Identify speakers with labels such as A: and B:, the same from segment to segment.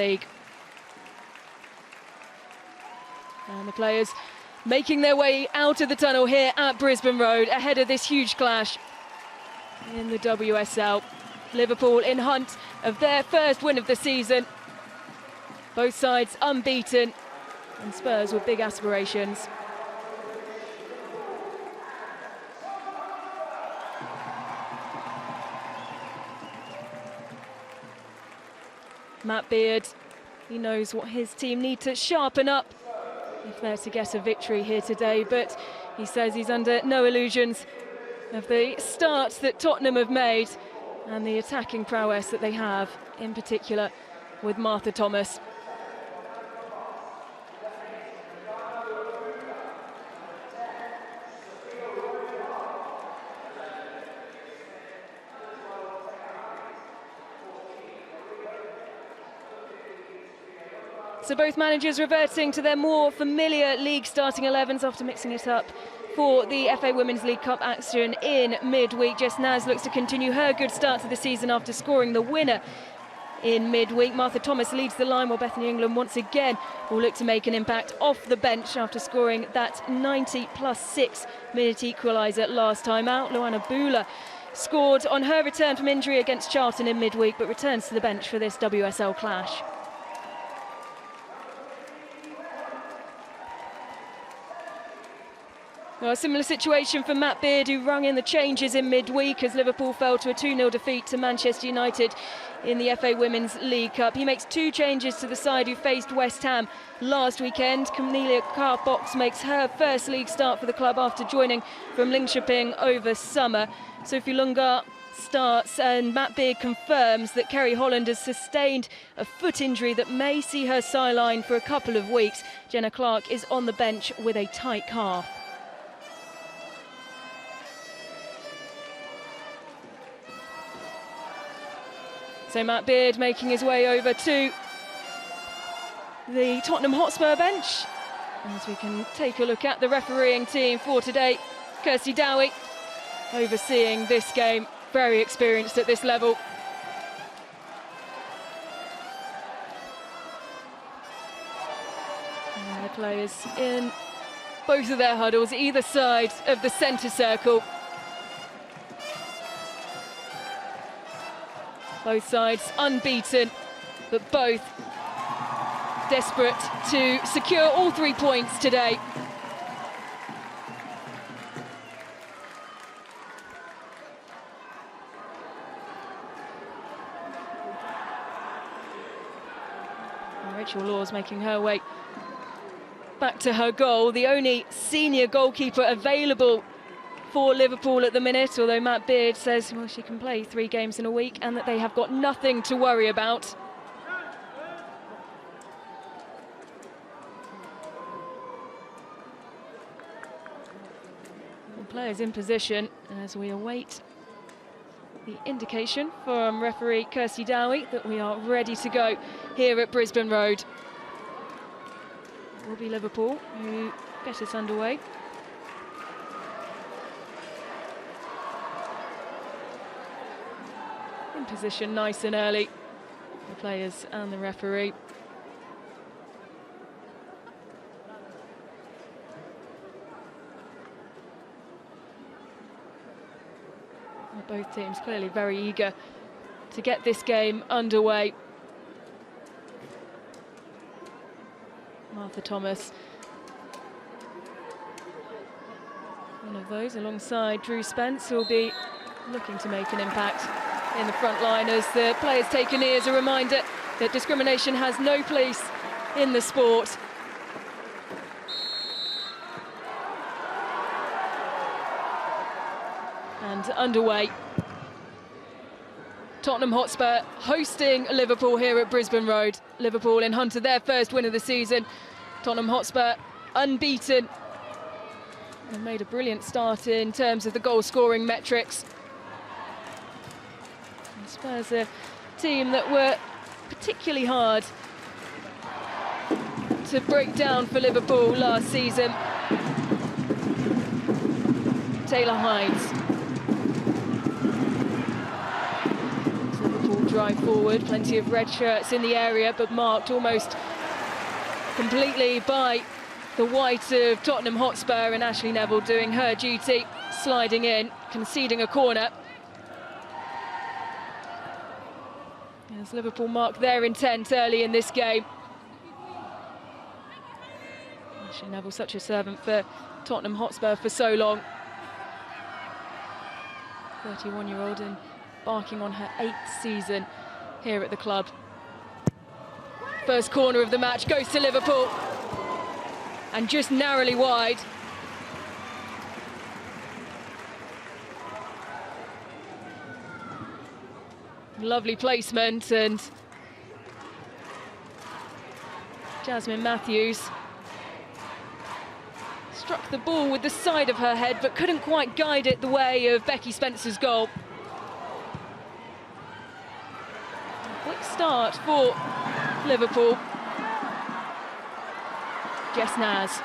A: League. And the players making their way out of the tunnel here at Brisbane Road ahead of this huge clash in the WSL. Liverpool in hunt of their first win of the season. Both sides unbeaten, and Spurs with big aspirations. Matt Beard, he knows what his team need to sharpen up if they're to get a victory here today, but he says he's under no illusions of the start that Tottenham have made and the attacking prowess that they have, in particular with Martha Thomas. So both managers reverting to their more familiar league starting 11s after mixing it up for the FA Women's League Cup action in midweek. Jess Naz looks to continue her good start to the season after scoring the winner in midweek. Martha Thomas leads the line, while Bethany England once again will look to make an impact off the bench after scoring that 90+6 minute equaliser last time out. Luana Bula scored on her return from injury against Charlton in midweek, but returns to the bench for this WSL clash. Well, a similar situation for Matt Beard, who rung in the changes in midweek as Liverpool fell to a 2-0 defeat to Manchester United in the FA Women's League Cup. He makes two changes to the side who faced West Ham last weekend. Cornelia Carr-Box makes her first league start for the club after joining from Linköping over summer. Sophie Lungar starts, and Matt Beard confirms that Kerry Holland has sustained a foot injury that may see her sidelined for a couple of weeks. Jenna Clark is on the bench with a tight calf. So Matt Beard making his way over to the Tottenham Hotspur bench. As we can take a look at the refereeing team for today, Kirsty Dowie overseeing this game, very experienced at this level. And the players in both of their huddles, either side of the centre circle. Both sides unbeaten, but both desperate to secure all 3 points today. And Rachel Laws making her way back to her goal, the only senior goalkeeper available for Liverpool at the minute, although Matt Beard says, well, she can play 3 games in a week and that they have got nothing to worry about. The players in position as we await the indication from referee Kirsty Dowie that we are ready to go here at Brisbane Road. It will be Liverpool who get us underway. In position nice and early, the players and the referee. Well, both teams clearly very eager to get this game underway. Martha Thomas, one of those, alongside Drew Spence, who will be looking to make an impact in the front line as the players take a knee as a reminder that discrimination has no place in the sport. And underway. Tottenham Hotspur hosting Liverpool here at Brisbane Road. Liverpool in hunt of their first win of the season. Tottenham Hotspur unbeaten. They made a brilliant start in terms of the goal-scoring metrics. Spurs, a team that were particularly hard to break down for Liverpool last season. Taylor Hines. Liverpool drive forward. Plenty of red shirts in the area, but marked almost completely by the white of Tottenham Hotspur, and Ashley Neville doing her duty, sliding in, conceding a corner. As Liverpool marked their intent early in this game. Ashley Neville, such a servant for Tottenham Hotspur for so long. 31-year-old embarking on her 8th season here at the club. First corner of the match goes to Liverpool, and just narrowly wide. Lovely placement, and Jasmine Matthews struck the ball with the side of her head but couldn't quite guide it the way of Becky Spencer's goal. A quick start for Liverpool. Jess Naz.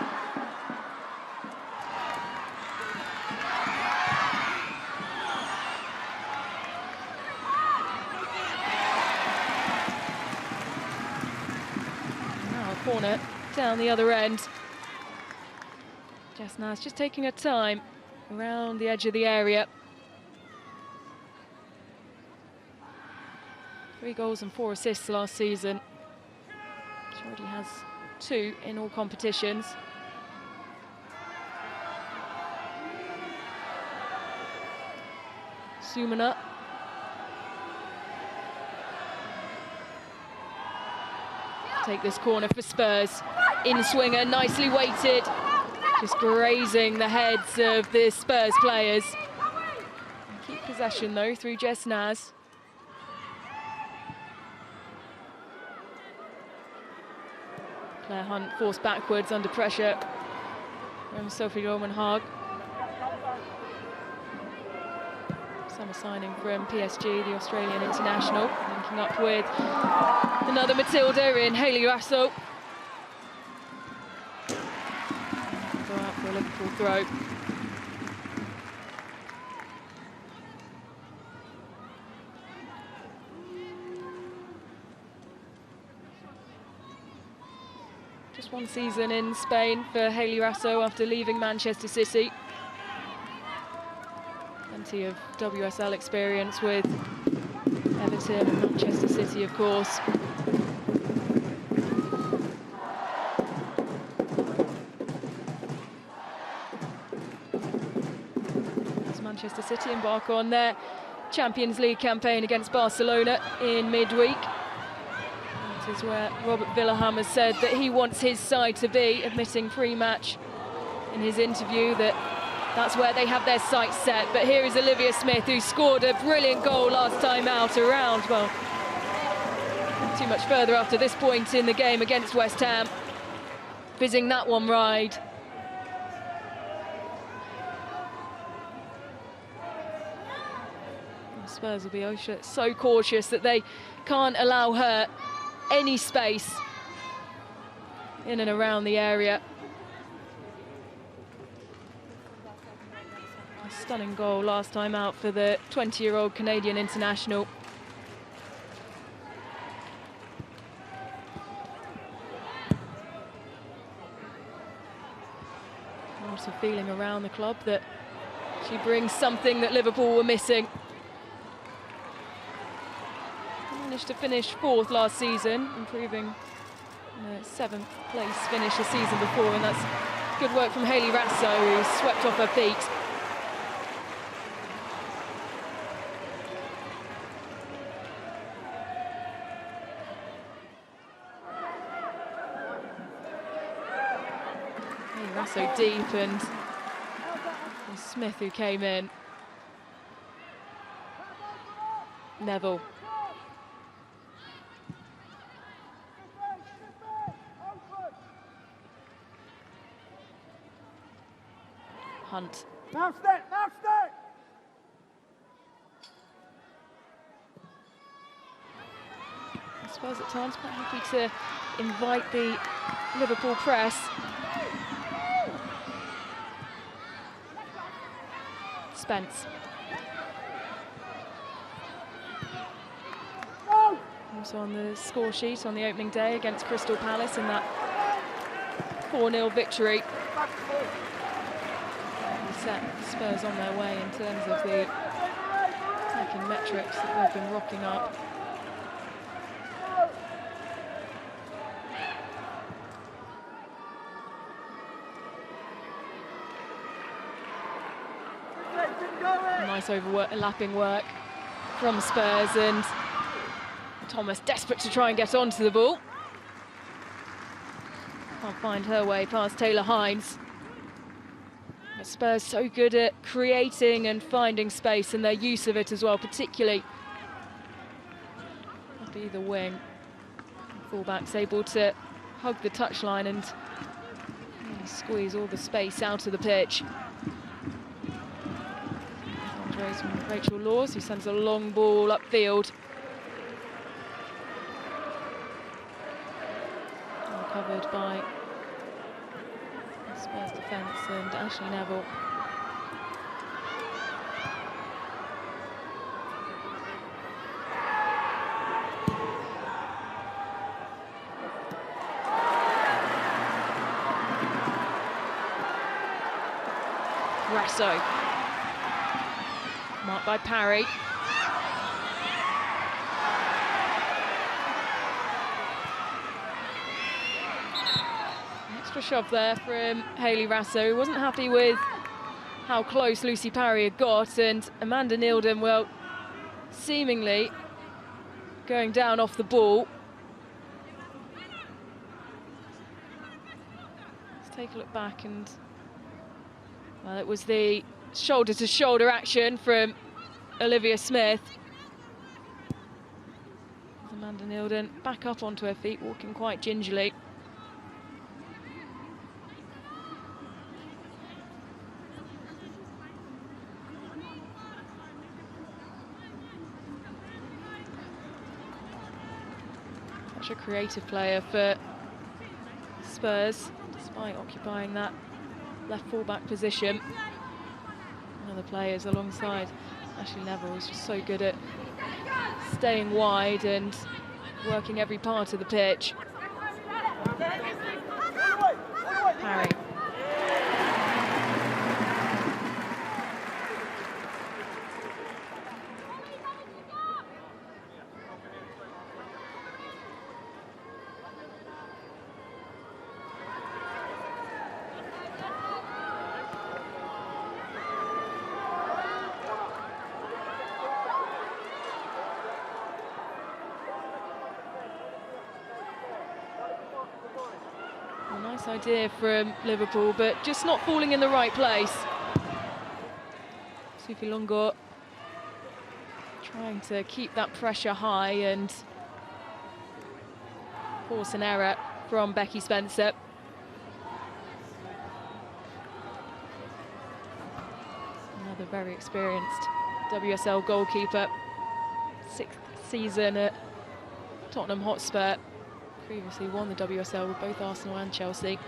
A: Now a corner down the other end. Jess Naz just taking her time around the edge of the area. 3 goals and 4 assists last season. She already has 2 in all competitions. Sumana. Take this corner for Spurs. In-swinger, nicely weighted. Just grazing the heads of the Spurs players. Keep possession though through Jess Naz. Claire Hunt forced backwards under pressure from Sophie Roman-Haag. Summer signing from PSG, the Australian international, linking up with another Matilda in Hayley Raso. Go out for a Liverpool throw. Just 1 season in Spain for Hayley Raso after leaving Manchester City. Plenty of WSL experience with Everton and Manchester City, of course. As Manchester City embark on their Champions League campaign against Barcelona in midweek. Is where Robert Villahammer said that he wants his side to be, admitting pre-match in his interview that that's where they have their sights set. But here is Olivia Smith, who scored a brilliant goal last time out around, well, not too much further after this point in the game against West Ham. Fizzing that one wide. Spurs will be so cautious that they can't allow her any space in and around the area. A stunning goal last time out for the 20-year-old Canadian international. Lots of feeling around the club that she brings something that Liverpool were missing. Managed to finish 4th last season, improving the 7th place finish the season before, and that's good work from Hayley Raso, who swept off her feet. Hayley Raso deep, and Smith who came in. Neville. Hunt.
B: Now step, now step.
A: I suppose at times quite happy to invite the Liverpool press. Spence. also on the score sheet on the opening day against Crystal Palace in that 4-0 victory. He set Spurs on their way in terms of the attacking metrics that they've been rocking up. Nice overlapping work from Spurs, and Thomas desperate to try and get onto the ball. Can't find her way past Taylor Hines. But Spurs so good at creating and finding space, and their use of it as well, particularly up either wing. Fullback's able to hug the touchline and really squeeze all the space out of the pitch. From Rachel Laws, who sends a long ball upfield. Well covered by the Spurs defence and Ashley Neville. Grasso. Marked by Parry. Extra shove there from Hayley Rasso, who wasn't happy with how close Lucy Parry had got, and Amanda Neildon, well, seemingly going down off the ball. Let's take a look back, and well, it was the shoulder-to-shoulder action from Olivia Smith. Amanda Neildon back up onto her feet, walking quite gingerly. Such a creative player for Spurs, despite occupying that left full-back position. Other players alongside Ashley Neville is just so good at staying wide and working every part of the pitch. Parry. Nice idea from Liverpool, but just not falling in the right place. Sophie Longo trying to keep that pressure high and force an error from Becky Spencer. Another very experienced WSL goalkeeper. 6th season at Tottenham Hotspur. Previously won the WSL with both Arsenal and Chelsea.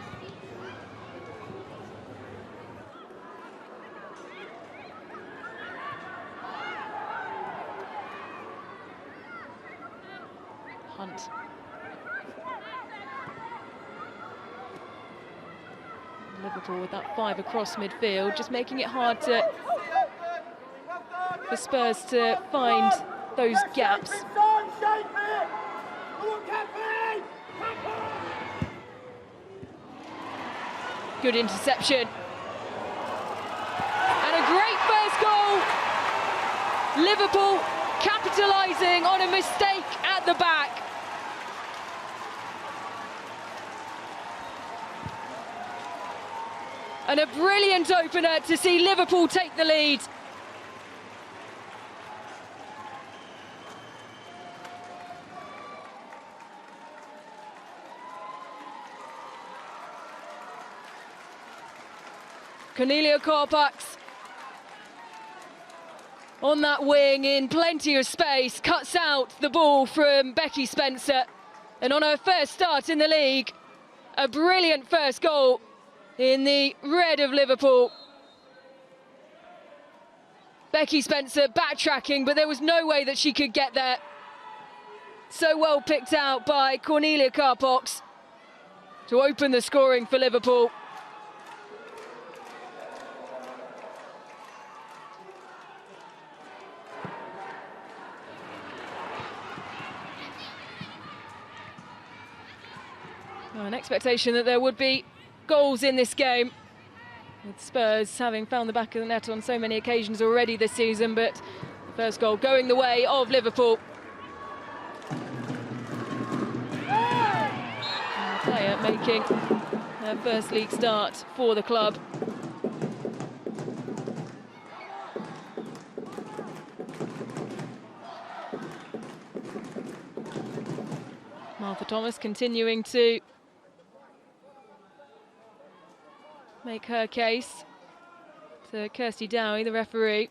A: Hunt. Liverpool with that 5 across midfield, just making it hard for Spurs to find those gaps. Good interception. And a great first goal. Liverpool capitalising on a mistake at the back. And a brilliant opener to see Liverpool take the lead. Cornelia Korpaks on that wing in plenty of space, cuts out the ball from Becky Spencer. And on her first start in the league, a brilliant first goal in the red of Liverpool. Becky Spencer backtracking, but there was no way that she could get there. So well picked out by Cornelia Carpox to open the scoring for Liverpool. An expectation that there would be goals in this game, with Spurs having found the back of the net on so many occasions already this season, but the first goal going the way of Liverpool. And the player making her first league start for the club. Martha Thomas continuing to make her case to Kirsty Dowie, the referee.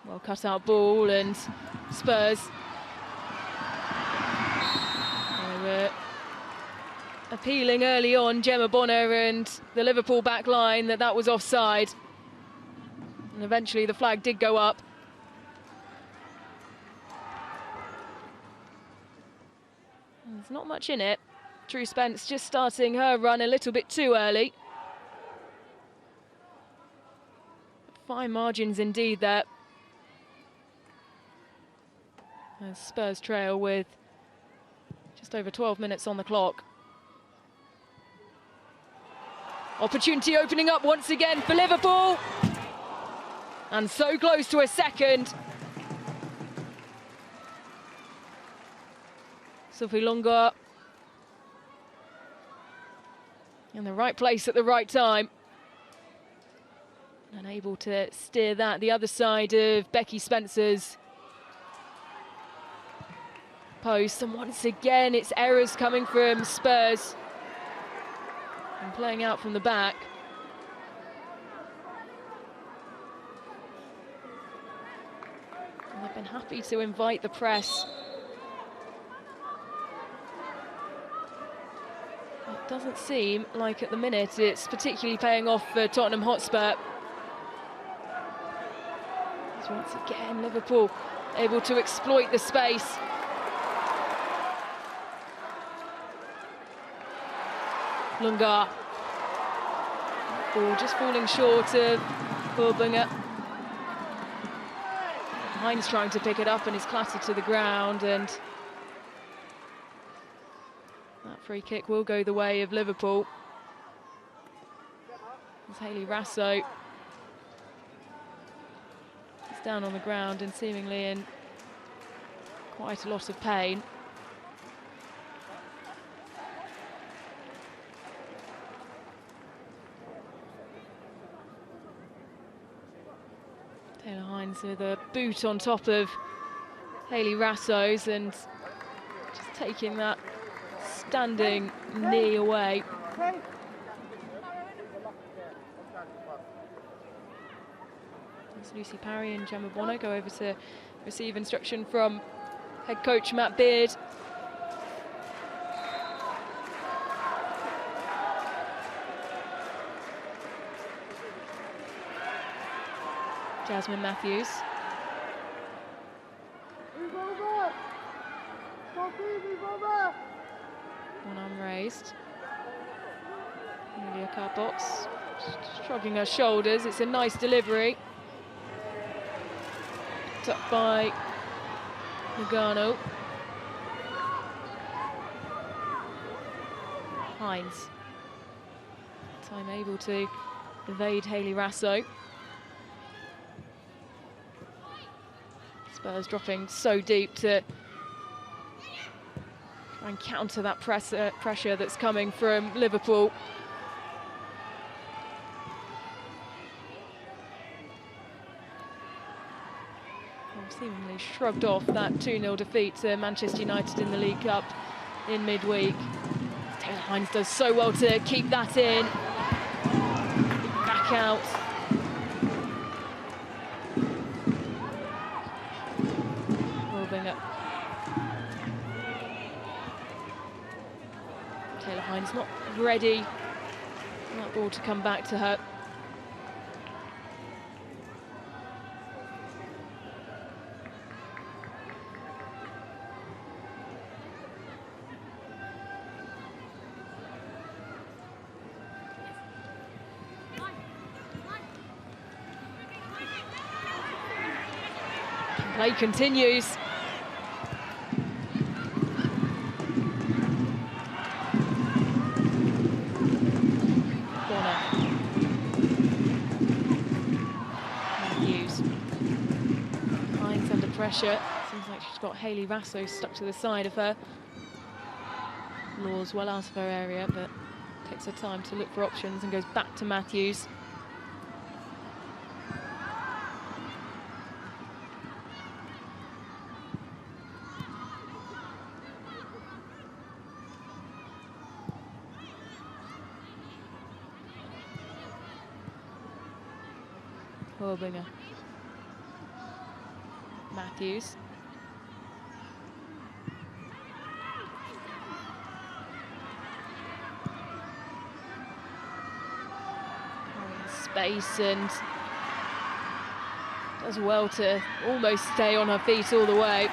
A: Well cut out ball, and Spurs, they were appealing early on, Gemma Bonner and the Liverpool back line, that was offside. And eventually the flag did go up. There's not much in it. Drew Spence just starting her run a little bit too early. Fine margins indeed there. As Spurs trail with just over 12 minutes on the clock. Opportunity opening up once again for Liverpool. And so close to a second. Sophie Longa in the right place at the right time. And able to steer that the other side of Becky Spencer's post. And once again, it's errors coming from Spurs. And playing out from the back. And they've been happy to invite the press. It doesn't seem like at the minute it's particularly paying off for Tottenham Hotspur. As once again, Liverpool able to exploit the space. Lungar. Ball just falling short of Burbinger. Hines trying to pick it up and is clattered to the ground, and that free kick will go the way of Liverpool. As Hayley Rasso is down on the ground and seemingly in quite a lot of pain. Taylor Hines with a boot on top of Hayley Rasso's and just taking that standing knee away. As Lucy Parry and Gemma Bonner go over to receive instruction from head coach Matt Beard. Jasmine Matthews. One arm raised. Amelia Carbox shrugging her shoulders. It's a nice delivery. Picked up by Lugano. Hines. Time able to evade Hayley Rasso. Spurs dropping so deep to try and counter that pressure that's coming from Liverpool. Seemingly shrugged off that 2-0 defeat to Manchester United in the League Cup in midweek. Taylor Hines does so well to keep that in. Back out. Hines not ready for that ball to come back to her. Play continues. Corner. Matthews. Hines under pressure. Seems like she's got Hayley Rasso stuck to the side of her. Law's well out of her area, but takes her time to look for options and goes back to Matthews. Horbinger. Matthews. Space and does well to almost stay on her feet all the way.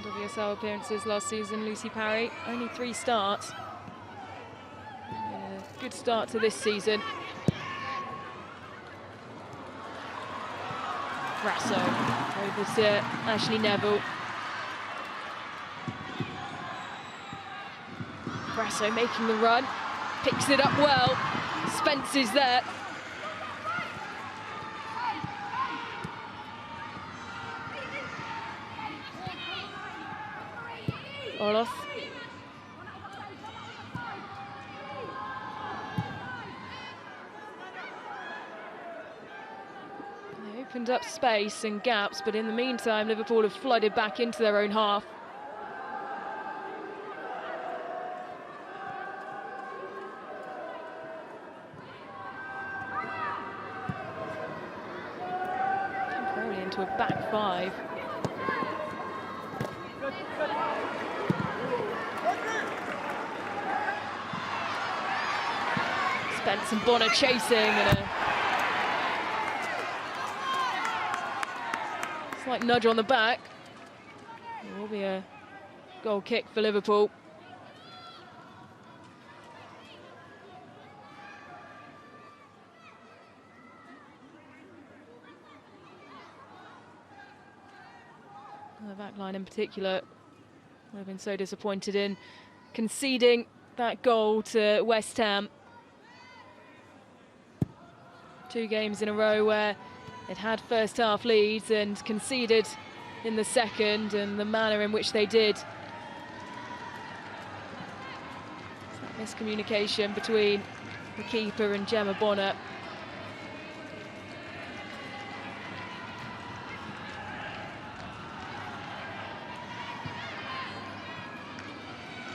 A: WSL appearances last season, Lucy Parry, only 3 starts. A good start to this season. Rasso over to Ashley Neville. Rasso making the run, picks it up well. Spence is there. Olof. They opened up space and gaps, but in the meantime, Liverpool have flooded back into their own half. Temporarily into a back 5. Spence and Bonner chasing, and a slight nudge on the back. It will be a goal kick for Liverpool. The back line in particular would have been so disappointed in conceding that goal to West Ham. 2 games in a row where it had first half leads and conceded in the second, and the manner in which they did. It's that miscommunication between the keeper and Gemma Bonner.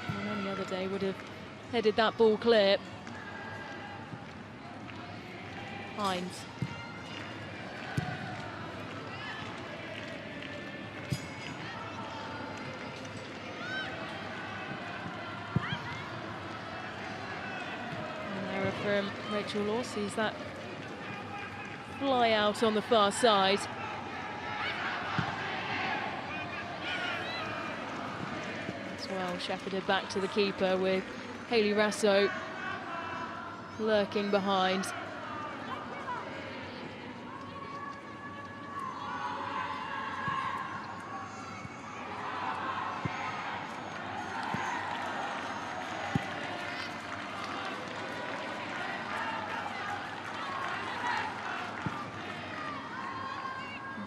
A: On any other day would have headed that ball clear. Hines. An error from Rachel Law, sees that fly out on the far side. As well, shepherded back to the keeper with Hayley Rasso lurking behind.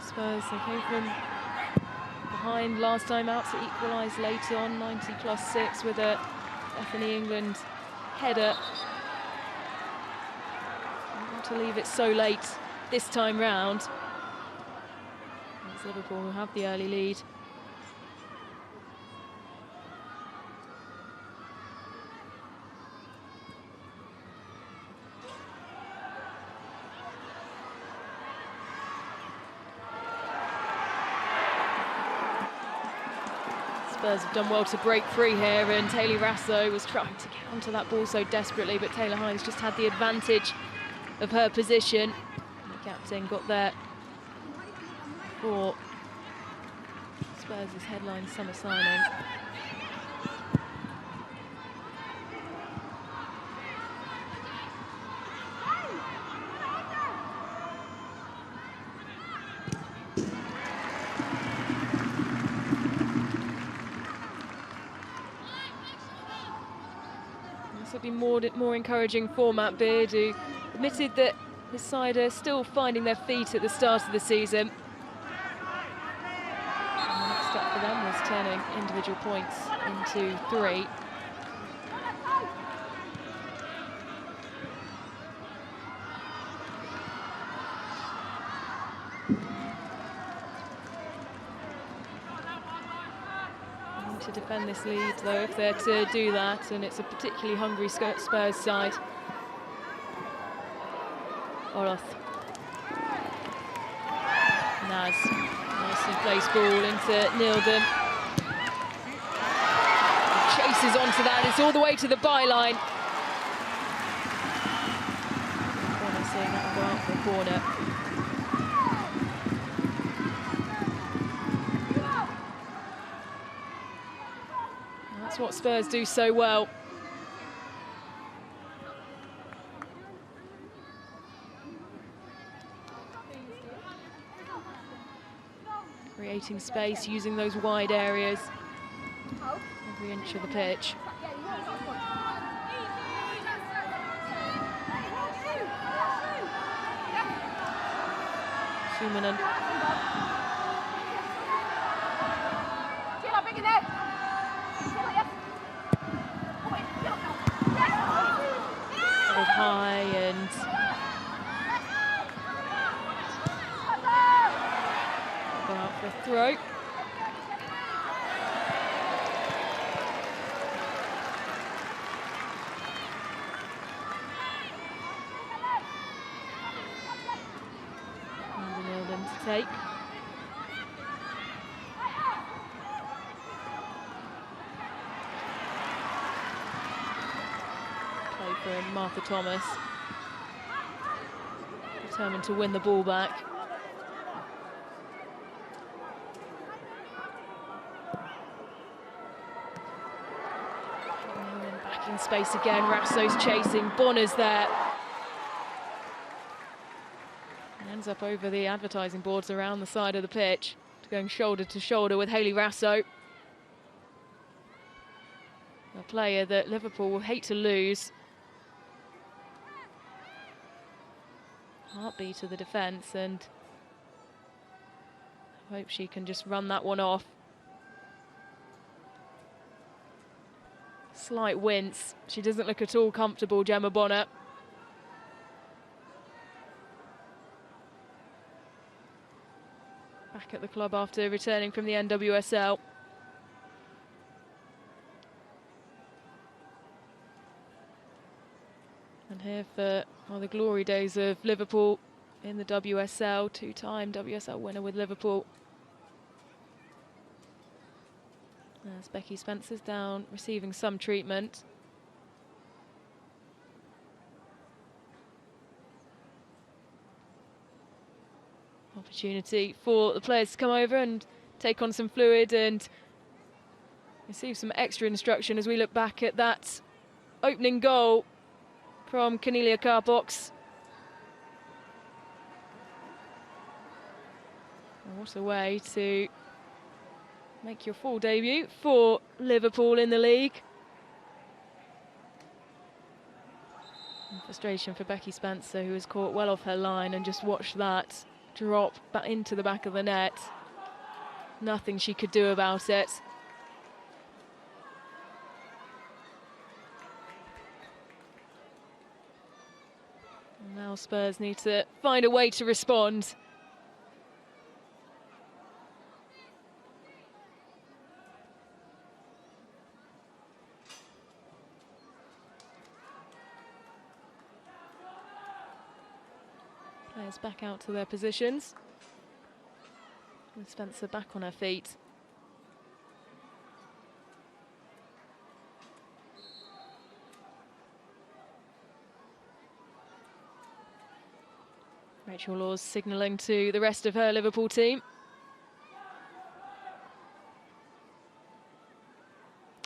A: Spurs, they came from behind last time out to equalise later on, 90+6 with a Bethany England header. Not to leave it so late this time round. It's Liverpool who have the early lead. Spurs have done well to break free here, and Hayley Raso was trying to get onto that ball so desperately, but Taylor Hines just had the advantage of her position. And the captain got there for Spurs' headline summer signing. This will be more encouraging for Matt Beard, who admitted that his side are still finding their feet at the start of the season. And the next step for them was turning individual points into 3. To defend this lead, though, if they're to do that, and it's a particularly hungry Spurs side. Oroth. Naz. Nicely placed ball into Nildon. Chases onto that, it's all the way to the byline. Corner, seeing that go out for a corner. That's what Spurs do so well. Creating space, using those wide areas, every inch of the pitch. Suominen. High and go out for a throw. And Nildon to take. For Martha Thomas, determined to win the ball back. And then back in space again, Rasso's chasing, Bonner's there. And ends up over the advertising boards around the side of the pitch, going shoulder to shoulder with Hayley Raso. A player that Liverpool will hate to lose. Heartbeat of the defence, and I hope she can just run that one off. Slight wince. She doesn't look at all comfortable, Gemma Bonner. Back at the club after returning from the NWSL. And here for the glory days of Liverpool in the WSL, 2-time WSL winner with Liverpool. As Becky Spencer's down, receiving some treatment. Opportunity for the players to come over and take on some fluid and receive some extra instruction as we look back at that opening goal from Cornelia Carbox. What a way to make your full debut for Liverpool in the league. And frustration for Becky Spencer, who was caught well off her line, and just watched that drop back into the back of the net. Nothing she could do about it. Now Spurs need to find a way to respond. Players back out to their positions. With Spencer back on her feet. Rachel Laws signalling to the rest of her Liverpool team.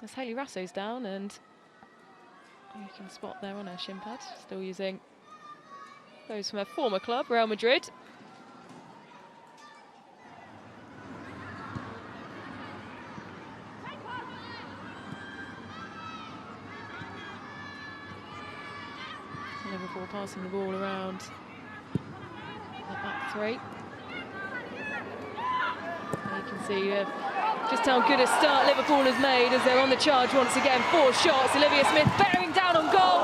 A: As Hayley Rasso's down, and you can spot there on her shin pad, still using those from her former club, Real Madrid. Liverpool passing the ball around the back three. You can see just how good a start Liverpool has made as they're on the charge once again. 4 shots, Olivia Smith bearing down on goal.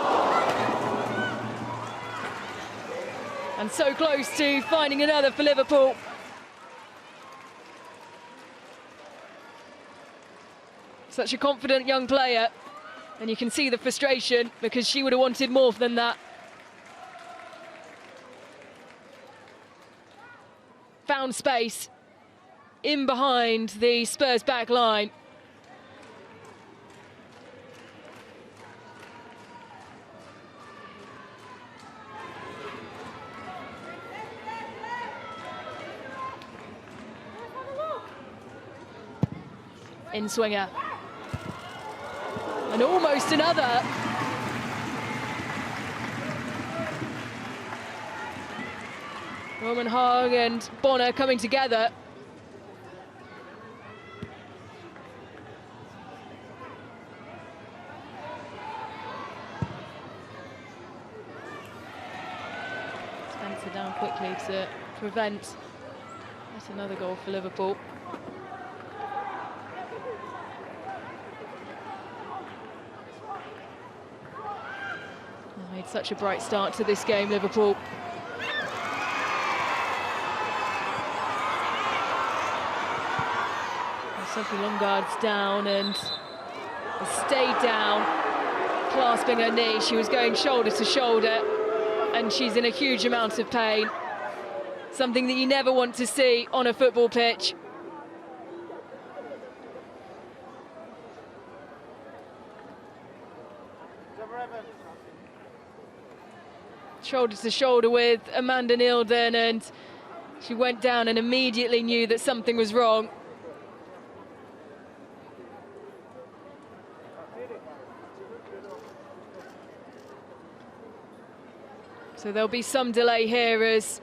A: And so close to finding another for Liverpool. Such a confident young player. And you can see the frustration because she would have wanted more than that. Found space in behind the Spurs back line. In swinger. And almost another. Roman Haag and Bonner coming together. Spencer down quickly to prevent yet another goal for Liverpool. Made such a bright start to this game, Liverpool. Sophie Longard's down and stayed down, clasping her knee. She was going shoulder to shoulder, and she's in a huge amount of pain. Something that you never want to see on a football pitch. Shoulder to shoulder with Amanda Nilden, and she went down and immediately knew that something was wrong. So there'll be some delay here as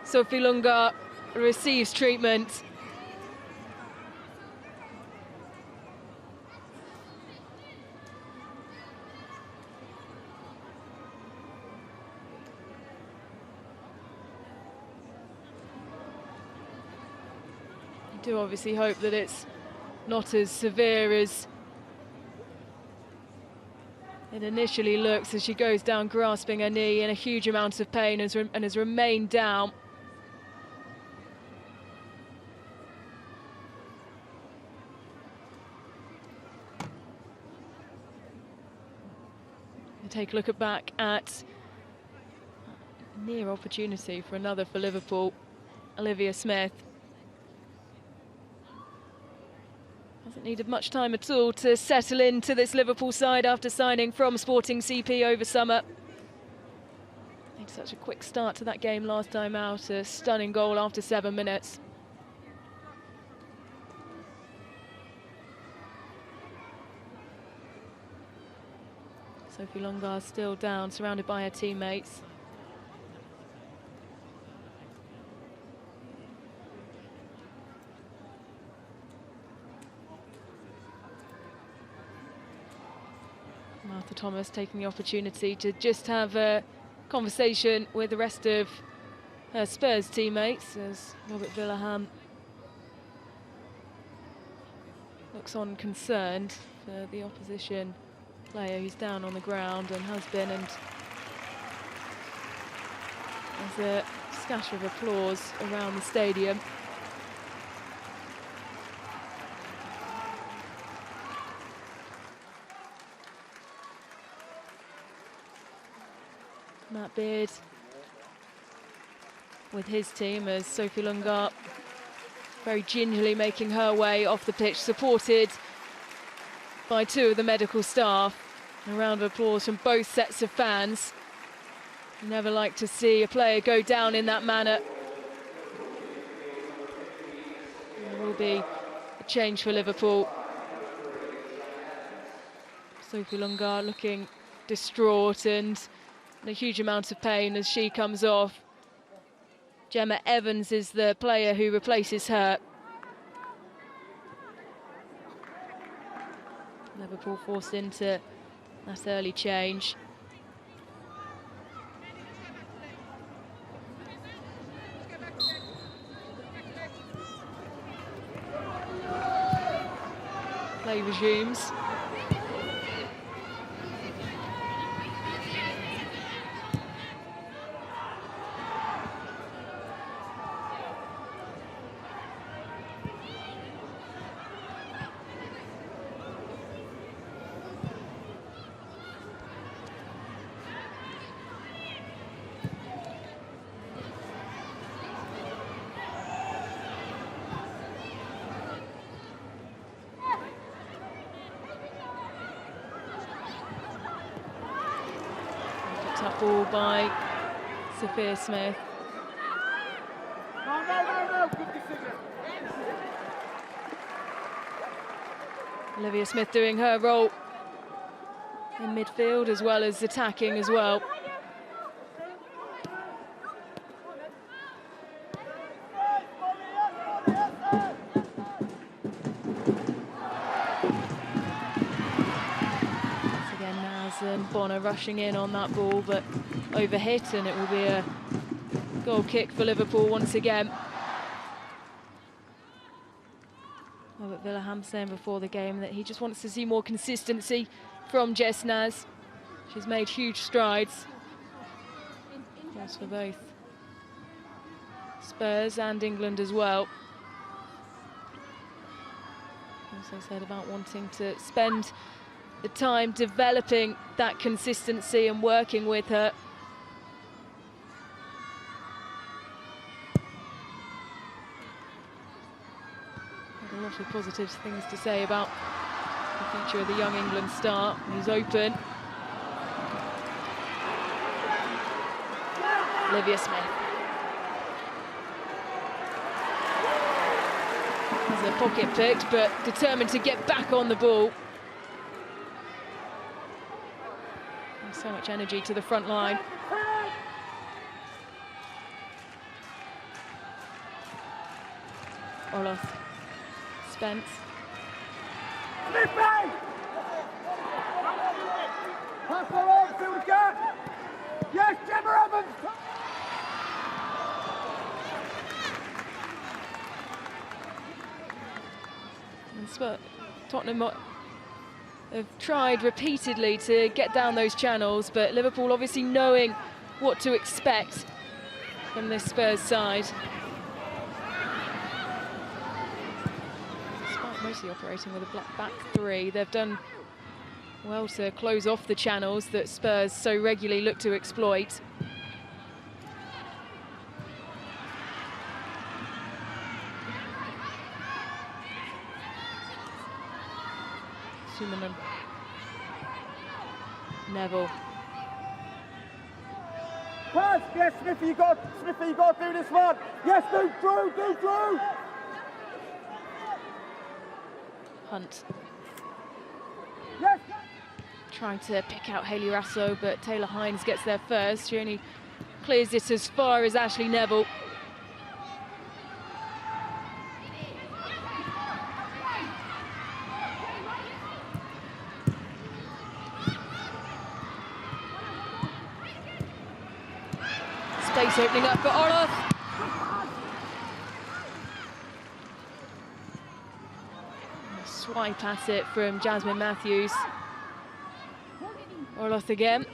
A: Sophie Longard receives treatment. I do obviously hope that it's not as severe as it initially looks, as she goes down grasping her knee in a huge amount of pain and has remained down. We'll take a look back at a near opportunity for another for Liverpool. Olivia Smith hasn't needed much time at all to settle into this Liverpool side after signing from Sporting CP over summer. Made such a quick start to that game last time out, a stunning goal after 7 minutes. Sophie Longard still down, surrounded by her teammates. Martha Thomas taking the opportunity to just have a conversation with the rest of her Spurs teammates as Robert Villahan looks on concerned for the opposition player who's down on the ground and has been, and there's a scatter of applause around the stadium. Matt Beard with his team as Sophie Longard very gingerly making her way off the pitch, supported by 2 of the medical staff. A round of applause from both sets of fans. Never like to see a player go down in that manner. There will be a change for Liverpool. Sophie Longard looking distraught and in a huge amount of pain as she comes off. Gemma Evans is the player who replaces her. Liverpool forced into that early change. Play resumes. Up ball by Sophia Smith.
B: No, good decision.
A: Olivia Smith doing her role in midfield as well as attacking as well. And Bonner rushing in on that ball, but overhit, and it will be a goal kick for Liverpool once again. Robert Villaham saying before the game that he just wants to see more consistency from Jess Naz. She's made huge strides. Yes, for both Spurs and England as well. Also said about wanting to spend the time developing that consistency and working with her. Had a lot of positive things to say about the future of the young England star. He's open. Olivia Smith. Has her pocket picked, but determined to get back on the ball. So much energy to the front line. Olof. Spence.
B: Yes, Gemma Evans!
A: And Tottenham have tried repeatedly to get down those channels, but Liverpool obviously knowing what to expect from this Spurs side. Despite mostly operating with a back three, they've done well to close off the channels that Spurs so regularly look to exploit. Suleiman. Neville.
B: Pass! Yes, Smithy, you got to do this one! Yes, do Drew!
A: Hunt.
B: Yes!
A: Trying to pick out Hayley Rasso, but Taylor Hines gets there first. She only clears it as far as Ashley Neville. Space opening up for Olof. Swipe at it from Jasmine Matthews. Olof again.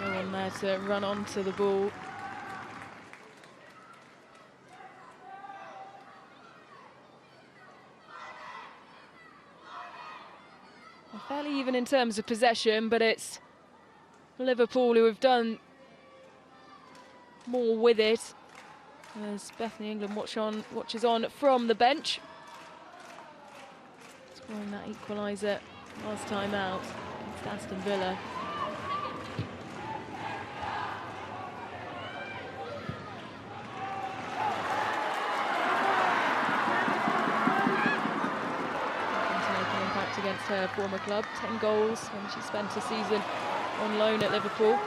A: No one there to run onto the ball. Well, fairly even in terms of possession, but it's Liverpool who have done more with it, as Bethany England watches on from the bench. Scoring that equaliser last time out against Aston Villa. former club, 10 goals when she spent a season on loan at Liverpool.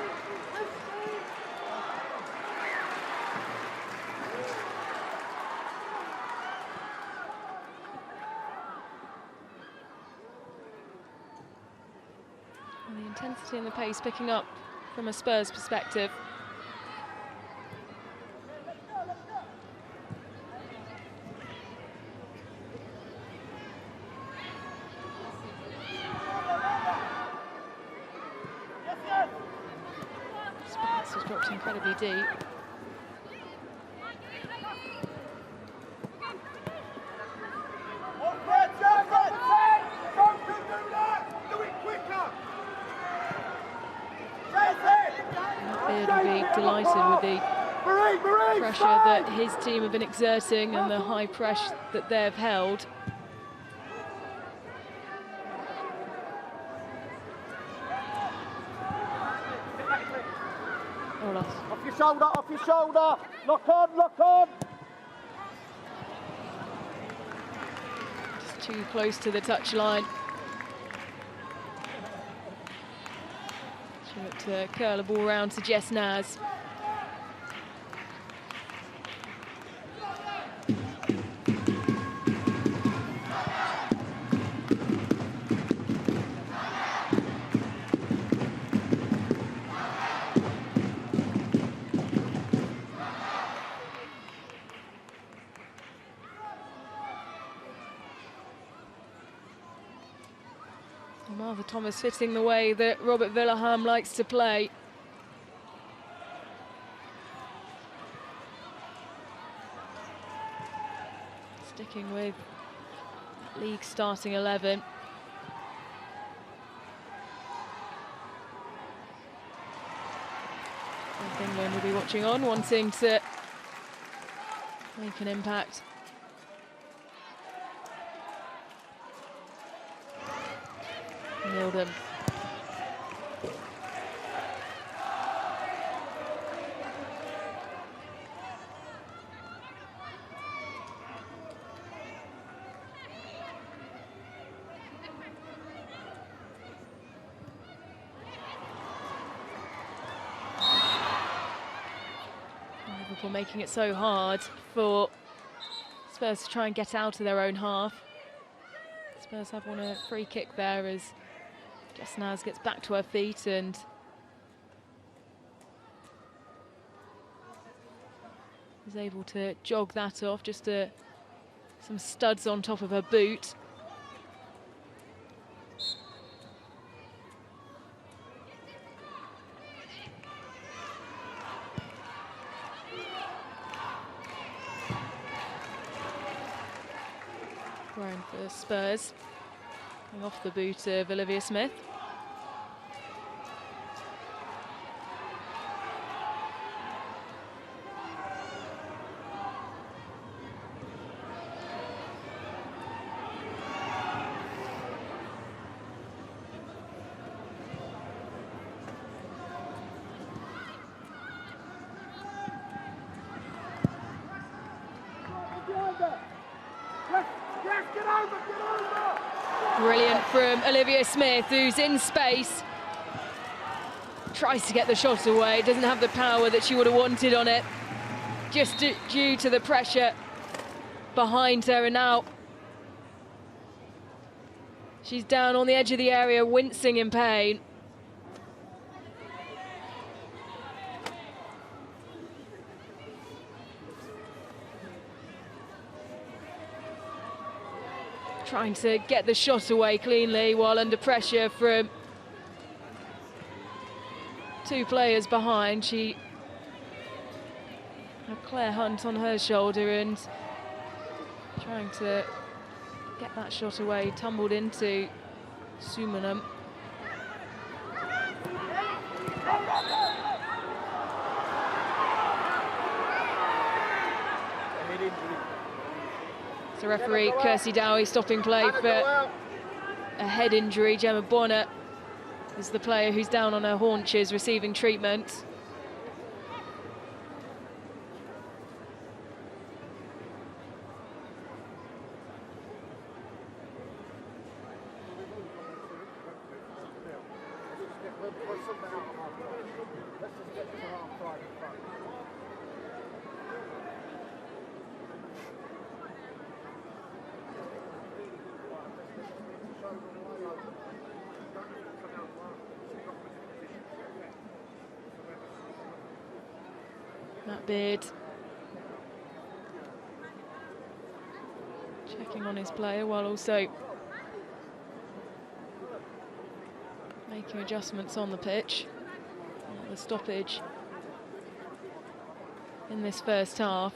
A: And the intensity and the pace picking up from a Spurs perspective. Spurs has dropped incredibly deep. Beard will be delighted with the pressure that his team have been exerting and the high press that they've held.
B: Off your shoulder, off your shoulder! Lock on, lock on!
A: Just too close to the touchline. To curl a ball round to Jess Naz. Martha Thomas fitting the way that Robert Villaham likes to play. Sticking with league starting 11. England will be watching on, wanting to make an impact. Milden. Liverpool making it so hard for Spurs to try and get out of their own half. Spurs have won a free kick there as Jess Naz gets back to her feet and is able to jog that off, just some studs on top of her boot. Thrown for Spurs. Off the boot of Olivia Smith. Brilliant from Olivia Smith, who's in space. Tries to get the shot away, doesn't have the power that she would have wanted on it. Just due to the pressure behind her, and now she's down on the edge of the area, wincing in pain. Trying to get the shot away cleanly while under pressure from two players behind. She had Claire Hunt on her shoulder and trying to get that shot away, tumbled into Sumanam. So referee Kirsty Dowie stopping play for a head injury. Gemma Bonner is the player who's down on her haunches receiving treatment.
B: Let's just get to half time.
A: Matt Beard checking on his player while also making adjustments on the pitch. The stoppage in this first half.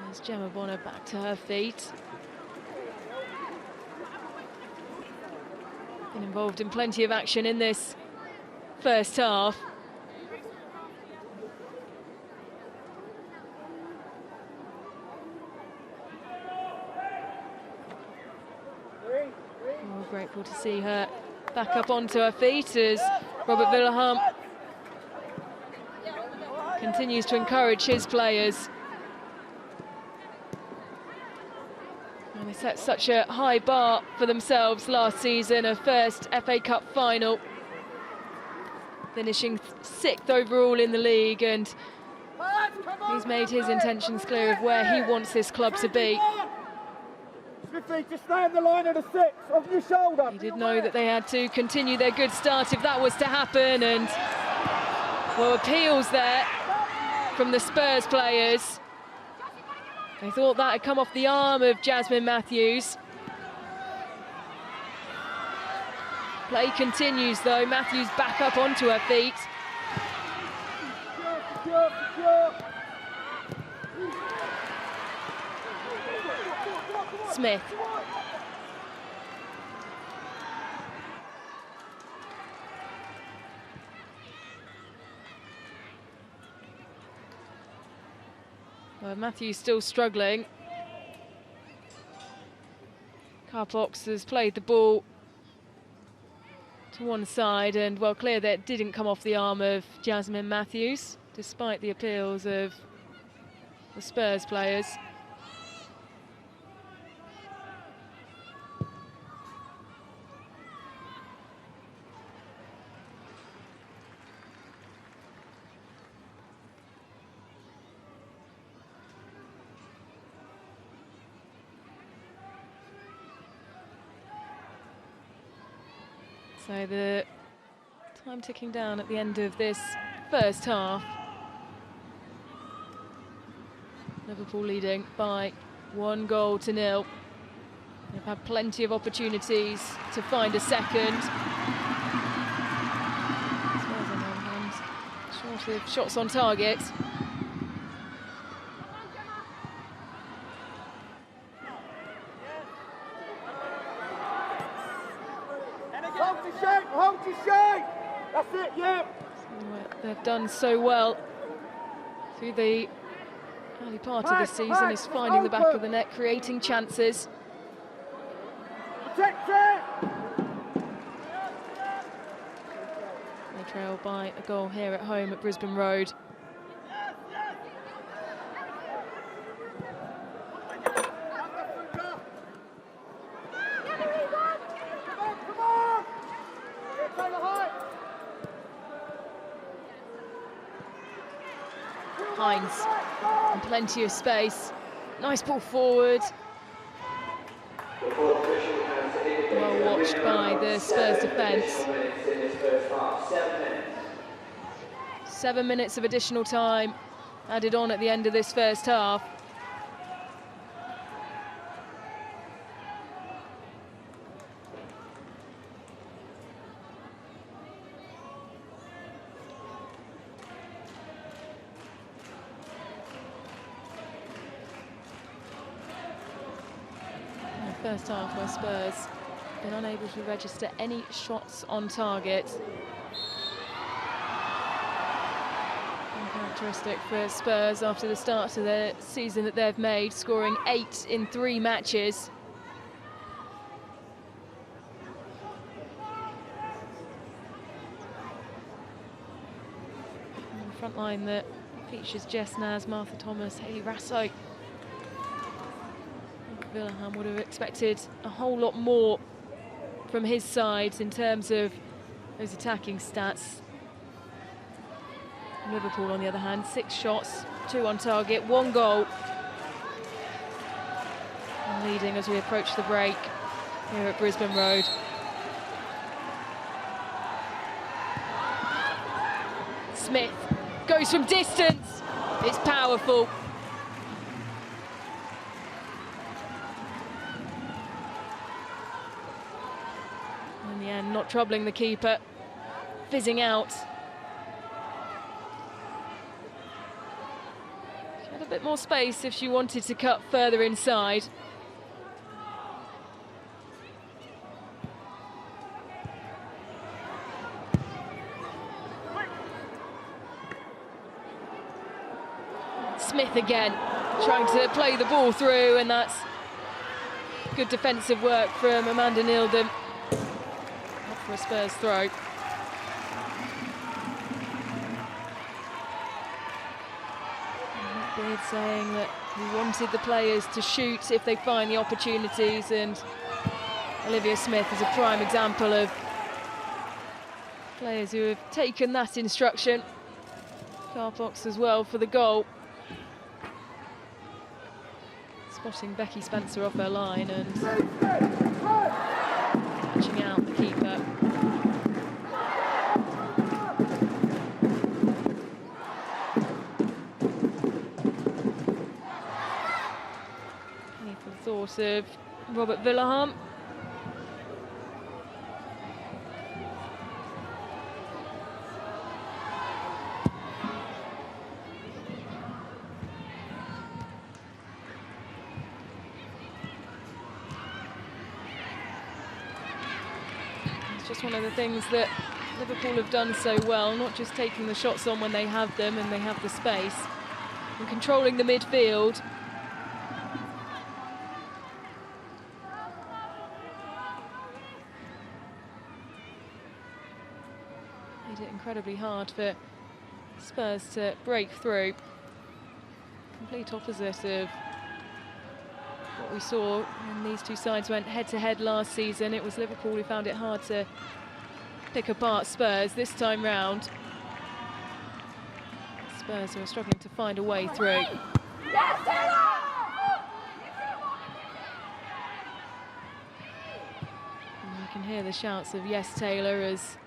A: There's Gemma Bonner back to her feet. Been involved in plenty of action in this first half. We're grateful to see her back up onto her feet as Robert Villahamn continues to encourage his players. And they set such a high bar for themselves last season, a first FA Cup final, finishing 6th overall in the league, and he's made his intentions clear of where he wants this club to be.
B: Just stay on the line of the 6, off your shoulder.
A: He did know that they had to continue their good start if that was to happen, and well, appeals there from the Spurs players. They thought that had come off the arm of Jasmine Matthews. Play continues though, Matthews back up onto her feet. Smith. Well, Matthews still struggling. Carpox has played the ball to one side, and well, clear that it didn't come off the arm of Jasmine Matthews, despite the appeals of the Spurs players. So the time ticking down at the end of this first half. Liverpool leading by 1-0. They've had plenty of opportunities to find a second. Spurs on one hand, short of shots on target.
B: Hold your shape! That's it, yeah!
A: They've done so well through the early part of the season is finding the back of the net, creating chances.
B: Protect it!
A: They trail by a goal here at home at Brisbane Road. Hines, and plenty of space. Nice ball forward. Well watched by the Spurs defence. 7 minutes of additional time added on at the end of this first half. First half where Spurs have been unable to register any shots on target. Uncharacteristic for Spurs after the start of the season that they've made, scoring 8 in 3 matches. And the front line that features Jess Naz, Martha Thomas, Hayley Rasso. Villahamn would have expected a whole lot more from his side in terms of those attacking stats. Liverpool, on the other hand, 6 shots, 2 on target, 1 goal. And leading as we approach the break here at Brisbane Road. Smith goes from distance. It's powerful. In the end, not troubling the keeper, fizzing out. She had a bit more space if she wanted to cut further inside. Smith again, trying to play the ball through, and that's good defensive work from Amanda Nildum. Up for a Spurs throw. Beard saying that he wanted the players to shoot if they find the opportunities, and Olivia Smith is a prime example of players who have taken that instruction. Carpox as well for the goal. Spotting Becky Spencer off her line and catching out the keeper. Any for the thought of Robert Villaharm. Just one of the things that Liverpool have done so well, not just taking the shots on when they have them and they have the space, and controlling the midfield. Made it incredibly hard for Spurs to break through. Complete opposite of what we saw when these two sides went head-to-head last season. It was Liverpool who found it hard to pick apart Spurs. This time round, Spurs who are struggling to find a way through. And you can hear the shouts of "Yes, Taylor" as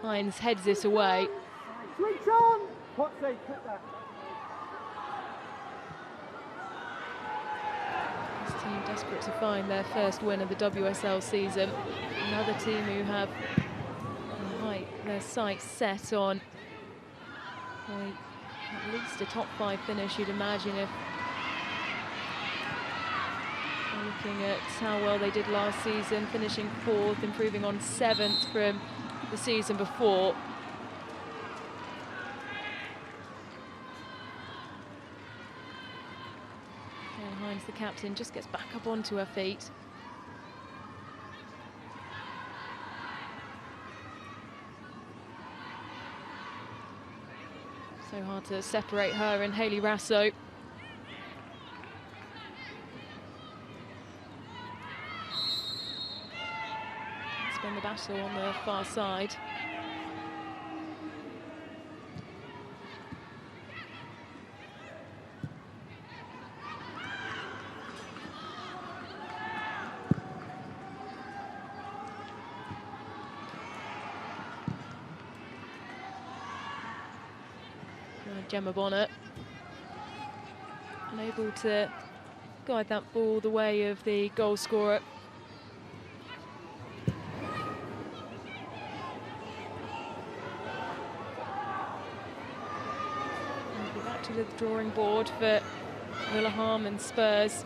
A: Hines heads it away.
B: Switch on! Potsy, put that.
A: This team desperate to find their first win of the WSL season. Another team who have their sights set on at least a top 5 finish, you'd imagine, if looking at how well they did last season, finishing 4th, improving on 7th from the season before. Hines, the captain, just gets back up onto her feet. So hard to separate her and Hayley Rasso. It's been the battle on the far side. Gemma Bonnet unable to guide that ball the way of the goal scorer. We'll be back to the drawing board for Villaharm and Spurs.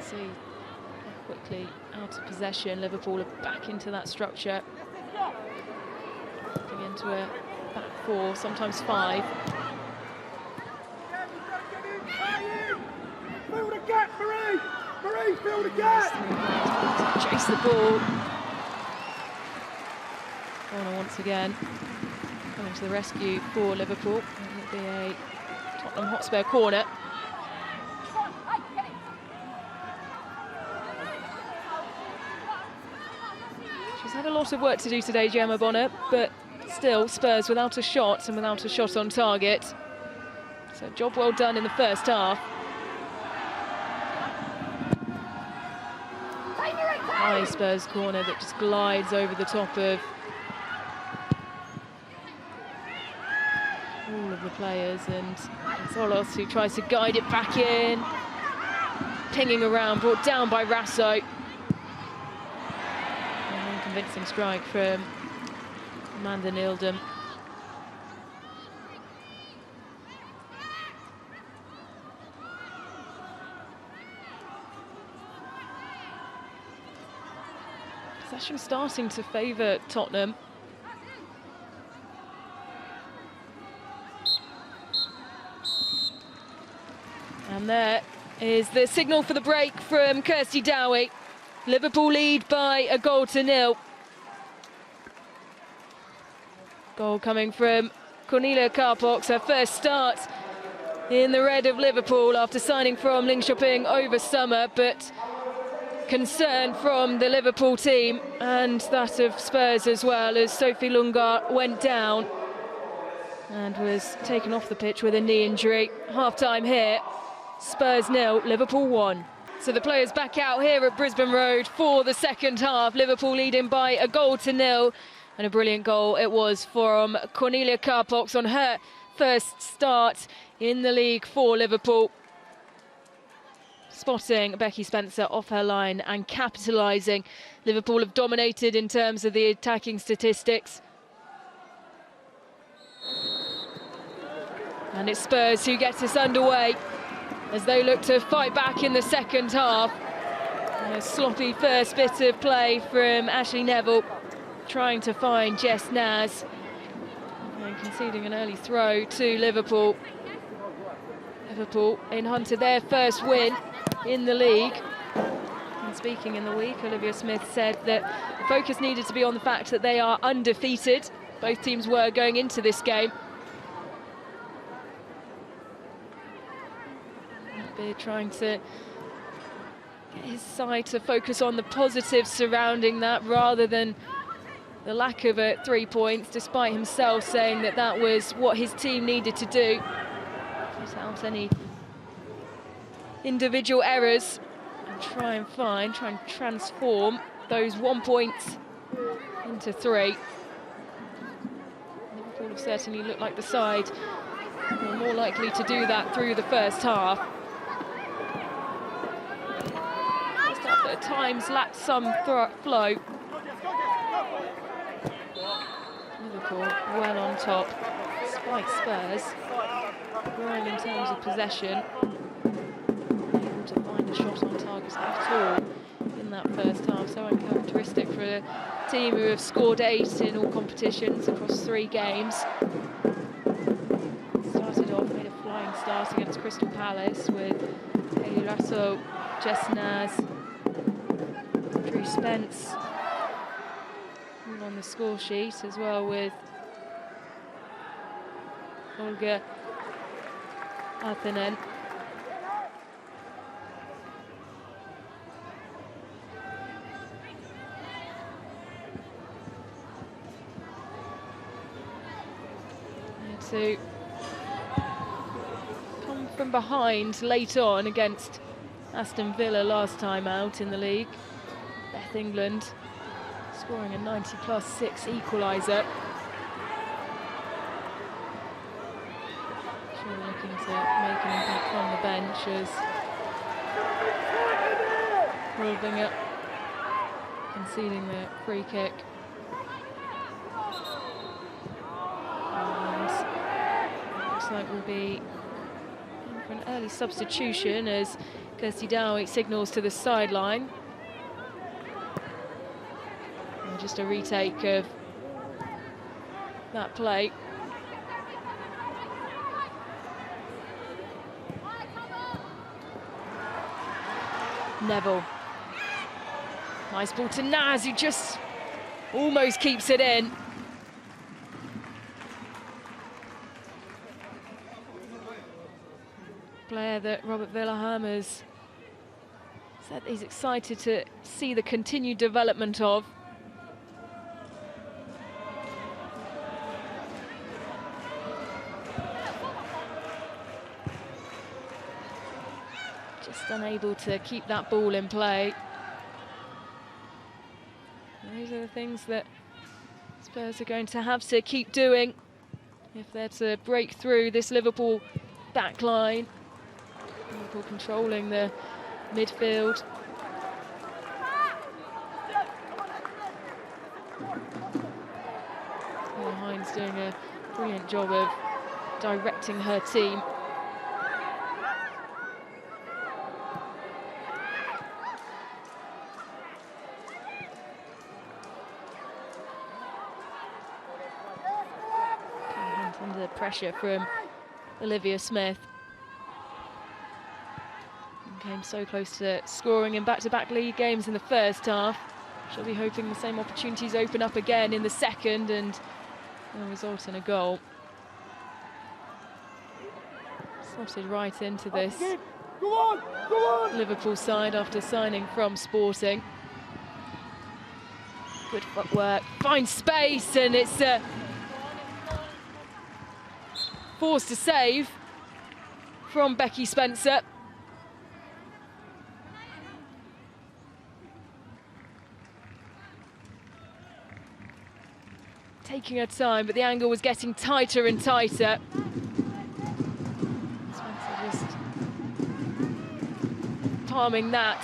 A: See quickly out of possession. Liverpool are back into that structure, getting into a back 4, sometimes 5.
B: Fill the gap, Marie! Marie, fill the gap!
A: Chase the ball. Corner once again. Coming to the rescue for Liverpool. It'll be a Tottenham Hotspur corner. She's had a lot of work to do today, Gemma Bonner, but still Spurs without a shot and without a shot on target. So job well done in the first half. High Spurs corner that just glides over the top of all of the players, and Solos, who tries to guide it back in, pinging around, brought down by Rasso. An unconvincing strike from Amanda Nildum. Possession starting to favour Tottenham. And there is the signal for the break from Kirsty Dowie. Liverpool lead by a 1-0. Goal coming from Cornelia Carpox, her first start in the red of Liverpool after signing from Linköping over summer, but concern from the Liverpool team and that of Spurs as well, as Sophie Lungar went down and was taken off the pitch with a knee injury. Half-time here, Spurs 0, Liverpool 1. So the players back out here at Brisbane Road for the second half. Liverpool leading by a 0-0, and a brilliant goal it was from Cornelia Carpox on her first start in the league for Liverpool. Spotting Becky Spencer off her line and capitalising. Liverpool have dominated in terms of the attacking statistics. And it's Spurs who gets us underway as they look to fight back in the second half. And a sloppy first bit of play from Ashley Neville, trying to find Jess Naz, and conceding an early throw to Liverpool. Liverpool in hunt of their first win in the league. And speaking in the week, Olivia Smith said that the focus needed to be on the fact that they are undefeated. Both teams were going into this game. They're trying to get his side to focus on the positives surrounding that rather than the lack of 3 points, despite himself saying that that was what his team needed to do. Without any individual errors, and try and transform those 1 point into 3. Liverpool have certainly looked like the side who were more likely to do that through the first half. First half that at times lacked some flow. Liverpool well on top, despite Spurs growing in terms of possession, able to find a shot on target at all in that first half. So uncharacteristic for a team who have scored 8 in all competitions across 3 games. Started off, made a flying start against Crystal Palace with Hayley Rasso, Jess Naz, Drew Spence all on the score sheet, as well with Olga Arthanen. To come from behind late on against Aston Villa last time out in the league. Beth England scoring a 90+6 equaliser. Sure, looking to make an impact from the bench as holding up, conceding the free kick. Looks like we'll be in for an early substitution as Kirsty Dowie signals to the sideline. And just a retake of that play. Neville. Nice ball to Naz, who just almost keeps it in. player that Robert Villahammer's said he's excited to see the continued development of. Just unable to keep that ball in play. Those are the things that Spurs are going to have to keep doing if they're to break through this Liverpool backline. Liverpool controlling the midfield. Hines doing a brilliant job of directing her team. Under pressure from Olivia Smith. And came so close to scoring in back-to-back league games in the first half. She'll be hoping the same opportunities open up again in the second and will result in a goal. Slotted right into this Liverpool side after signing from Sporting. Good footwork, finds space, and it's forced to save from Becky Spencer. Taking her time, but the angle was getting tighter and tighter. Spencer just palming that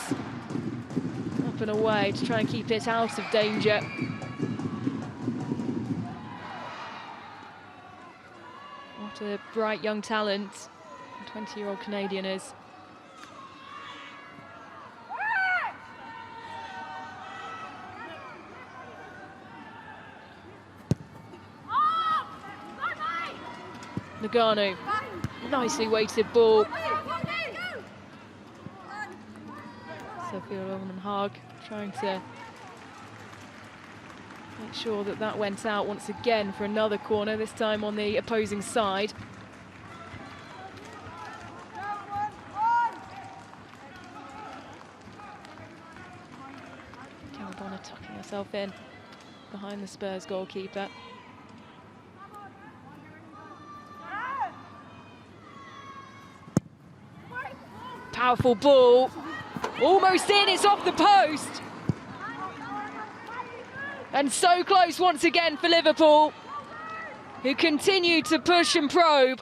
A: up and away to try and keep it out of danger. What a bright young talent, 20-year-old Canadian is. Nagano, nicely weighted ball. Sophia Lowenhag trying to make sure that that went out once again for another corner, this time on the opposing side. Carabona tucking herself in behind the Spurs goalkeeper. Powerful ball, almost in, it's off the post. And so close once again for Liverpool, who continue to push and probe.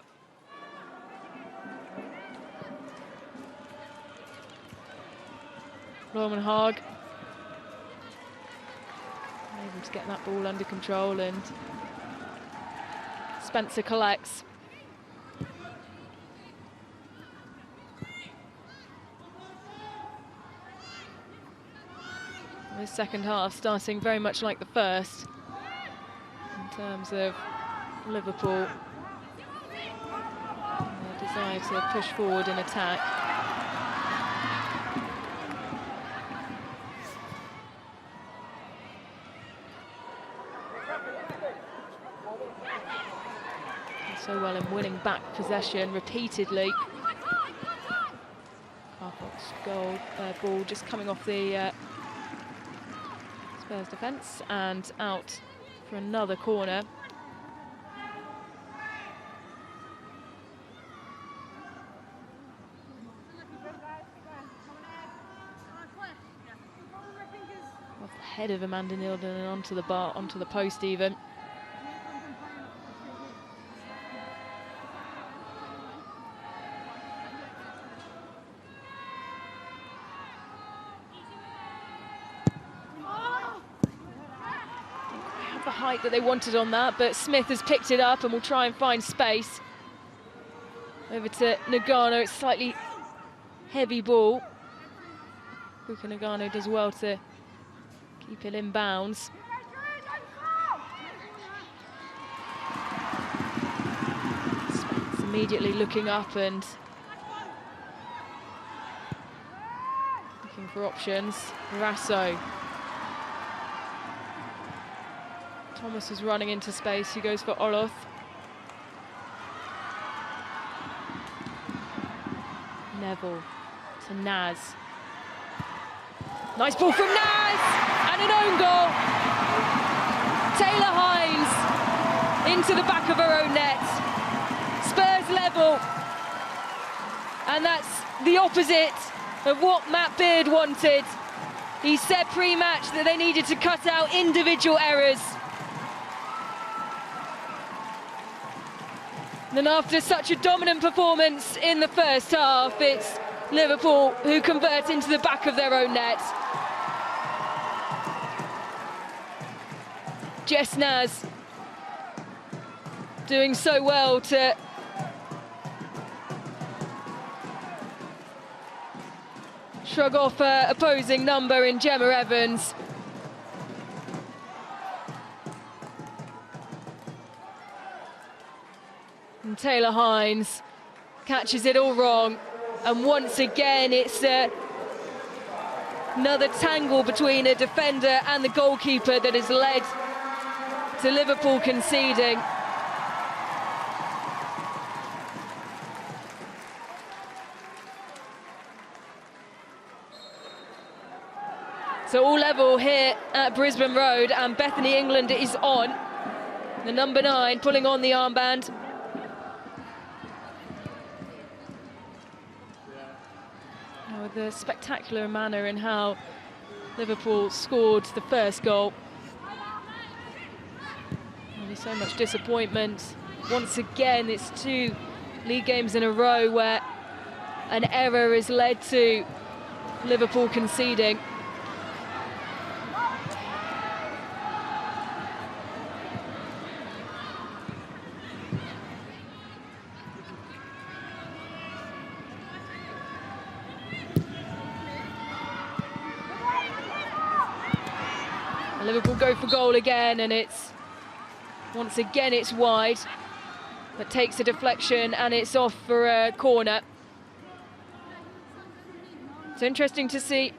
A: Lowenhag able to get that ball under control, and Spencer collects. The second half starting very much like the first in terms of Liverpool, their desire to push forward in attack. And so well in winning back possession repeatedly. Carfox ball just coming off the Spurs defence and out for another corner. Off the head of Amanda Nilden and onto the bar, onto the post even. The height that they wanted on that, but Smith has picked it up and will try and find space. Over to Nagano, it's slightly heavy ball. Kuka Nagano does well to keep it in bounds. Smith's immediately looking up and looking for options. Rasso. Thomas is running into space, he goes for Oloth. Neville to Naz. Nice ball from Naz, and an own goal. Taylor Hines into the back of her own net. Spurs level, and that's the opposite of what Matt Beard wanted. He said pre-match that they needed to cut out individual errors. And after such a dominant performance in the first half, it's Liverpool who convert into the back of their own net. Jess Naz doing so well to shrug off her opposing number in Gemma Evans. And Taylor Hines catches it all wrong, and once again it's another tangle between a defender and the goalkeeper that has led to Liverpool conceding. So all level here at Brisbane Road, and Bethany England is on. The number 9 pulling on the armband. With a spectacular manner in how Liverpool scored the first goal. Only so much disappointment. Once again, it's 2 league games in a row where an error has led to Liverpool conceding. Liverpool go for goal again, and it's once again it's wide, but takes a deflection and it's off for a corner. It's interesting to see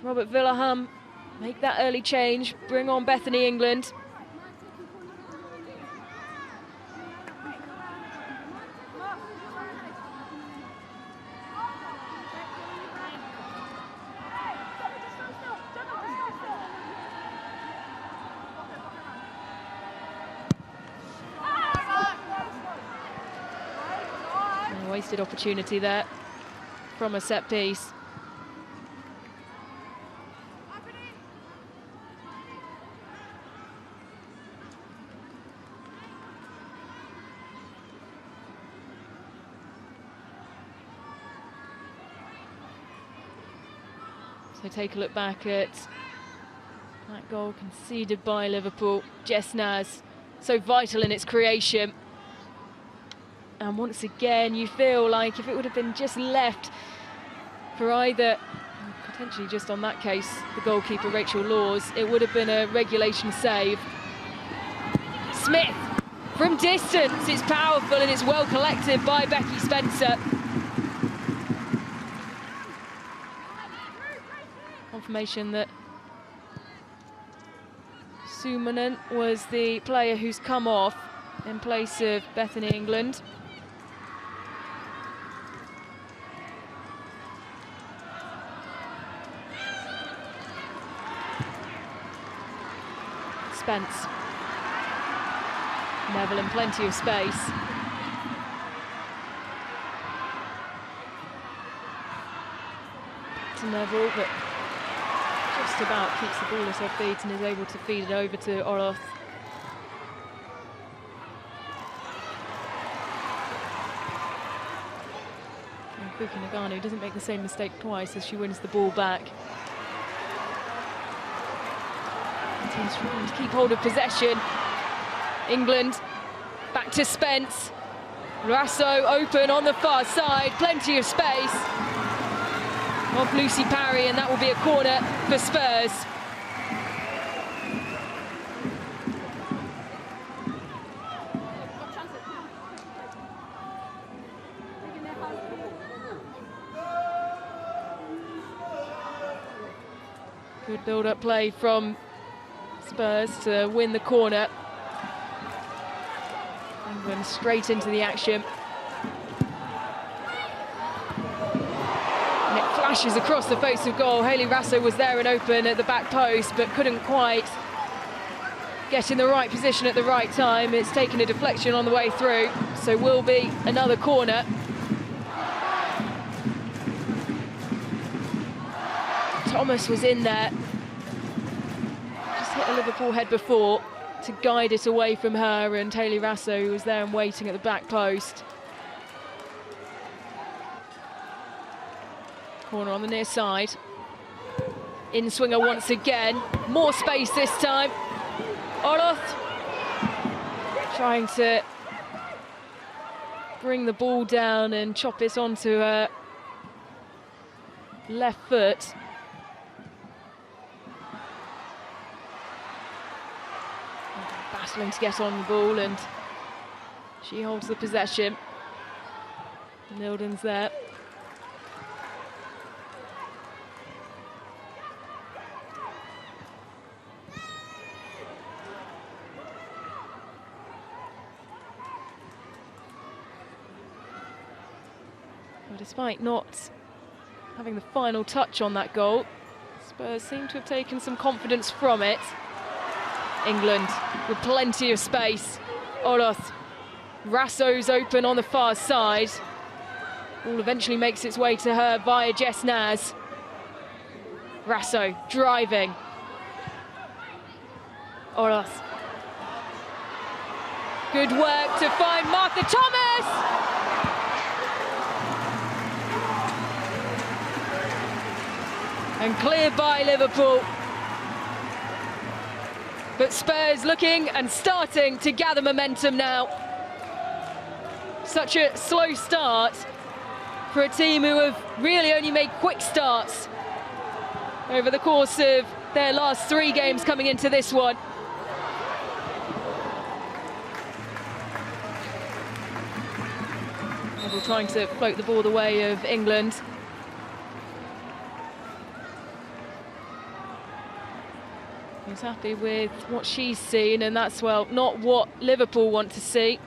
A: Robert Villaham make that early change, bring on Bethany England. Wasted opportunity there from a set piece. So take a look back at that goal conceded by Liverpool. Jess Naz, so vital in its creation. And once again, you feel like if it would have been just left for either, potentially just on that case, the goalkeeper Rachel Laws, it would have been a regulation save. Smith from distance, it's powerful and it's well collected by Becky Spencer. Confirmation that Sumanen was the player who's come off in place of Bethany England. Spence. Neville in plenty of space. To Neville, but just about keeps the ball at her feet and is able to feed it over to Olof. And Fuki Nagano doesn't make the same mistake twice as she wins the ball back. Trying to keep hold of possession. England back to Spence. Rasso open on the far side, plenty of space. Off Lucy Parry, and that will be a corner for Spurs. Good build-up play from Spurs to win the corner. England straight into the action. flashes across the face of goal. Hayley Rasso was there and open at the back post, but couldn't quite get in the right position at the right time. It's taken a deflection on the way through, so will be another corner. Thomas was in there. Just hit a Liverpool head before to guide it away from her, and Hayley Rasso, who was there and waiting at the back post. Corner on the near side. In swinger once again. More space this time. Oloth trying to bring the ball down and chop it onto her left foot. Battling to get on the ball, and she holds the possession. Milden's there. Well, despite not having the final touch on that goal, Spurs seem to have taken some confidence from it. England with plenty of space. Oloth, Rasso's open on the far side. Ball eventually makes its way to her via Jess Naz. Rasso driving. Oloth. Good work to find Martha Thomas! And cleared by Liverpool. But Spurs looking and starting to gather momentum now. Such a slow start for a team who have really only made quick starts over the course of their last 3 games coming into this one. Liverpool trying to float the ball the way of England. He's happy with what she's seen, and that's, well, not what Liverpool want to see.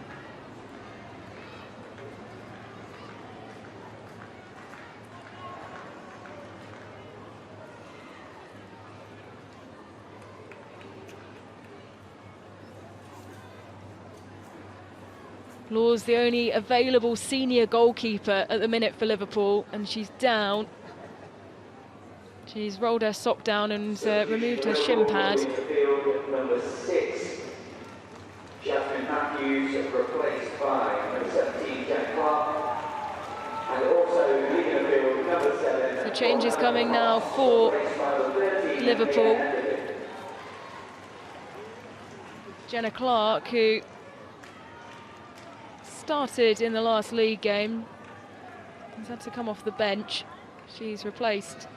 A: Law's the only available senior goalkeeper at the minute for Liverpool, and she's down. She's rolled her sock down and removed her shin pad.
C: Number 6, Jasmine Matthews, replaced by number 17, Jack Clark. And also leading the field, number 7.
A: So changes coming now for Liverpool. Jenna Clark, who started in the last league game, has had to come off the bench. She's replaced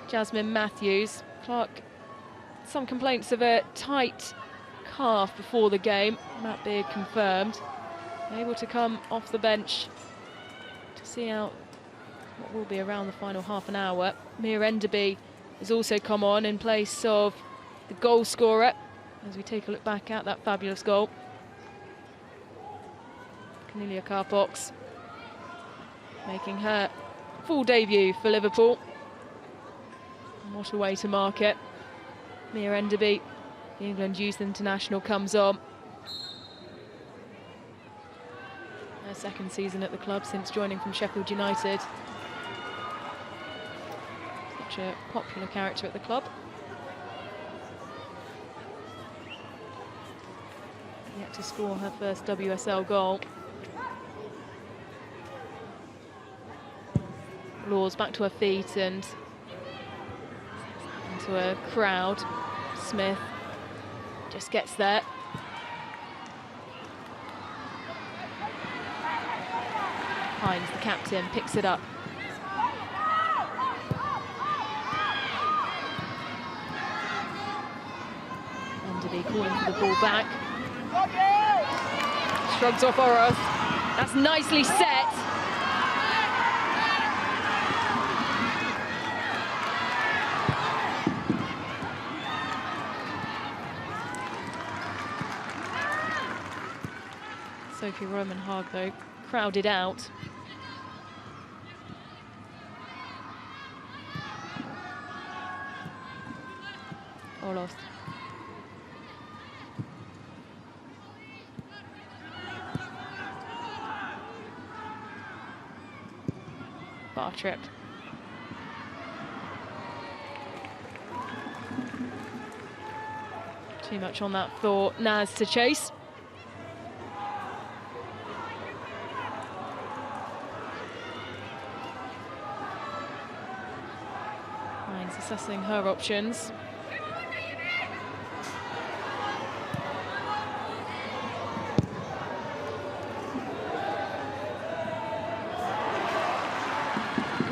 A: Jasmine Matthews. Clark, some complaints of a tight calf before the game. Matt Beard confirmed. Able to come off the bench to see out what will be around the final half an hour. Mia Enderby has also come on in place of the goal scorer as we take a look back at that fabulous goal. Cornelia Carpox making her full debut for Liverpool. And what a way to mark it. Mia Enderby, the England Youth International, comes on. Her second season at the club since joining from Sheffield United. Such a popular character at the club. Yet to score her first WSL goal. Laws back to her feet and into a crowd. Smith just gets there. Hines, the captain, picks it up. Enderby calling for the ball back. Shrugs off Oroth. That's nicely set. Sophie Roman-Haag, though, crowded out. Olof. Bar trip. Too much on that for Naz to chase. Hines assessing her options.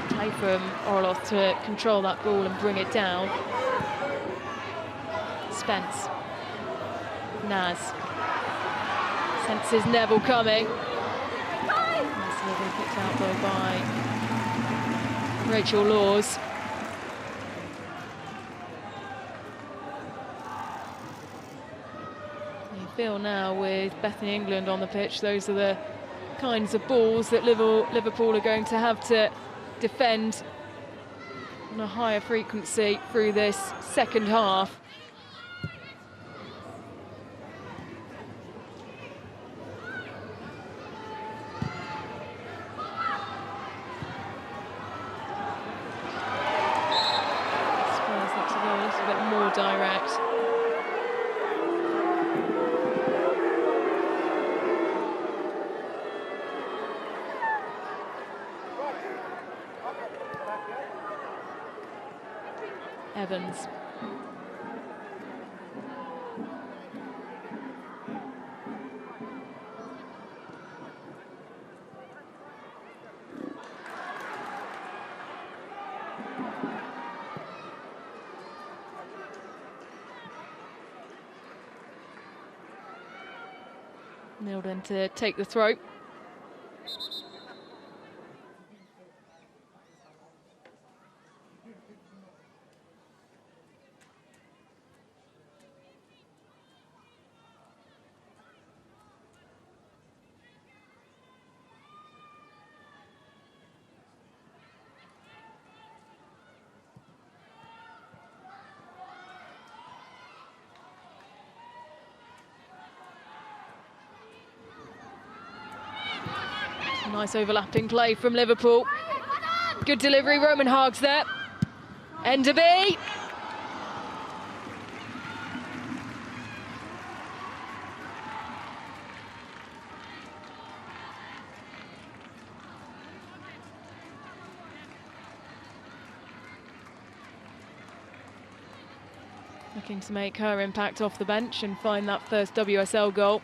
A: Play from Orloff to control that ball and bring it down. Spence. Naz. Senses Neville coming. Nice little picked out though by Rachel Laws. You feel now with Bethany England on the pitch, those are the kinds of balls that Liverpool are going to have to defend on a higher frequency through this second half. Spurs look to go a little bit more direct. Evans. Nailed in to take the throw. Nice overlapping play from Liverpool. Good delivery, Roman Haag's there. Enderby. Looking to make her impact off the bench and find that first WSL goal.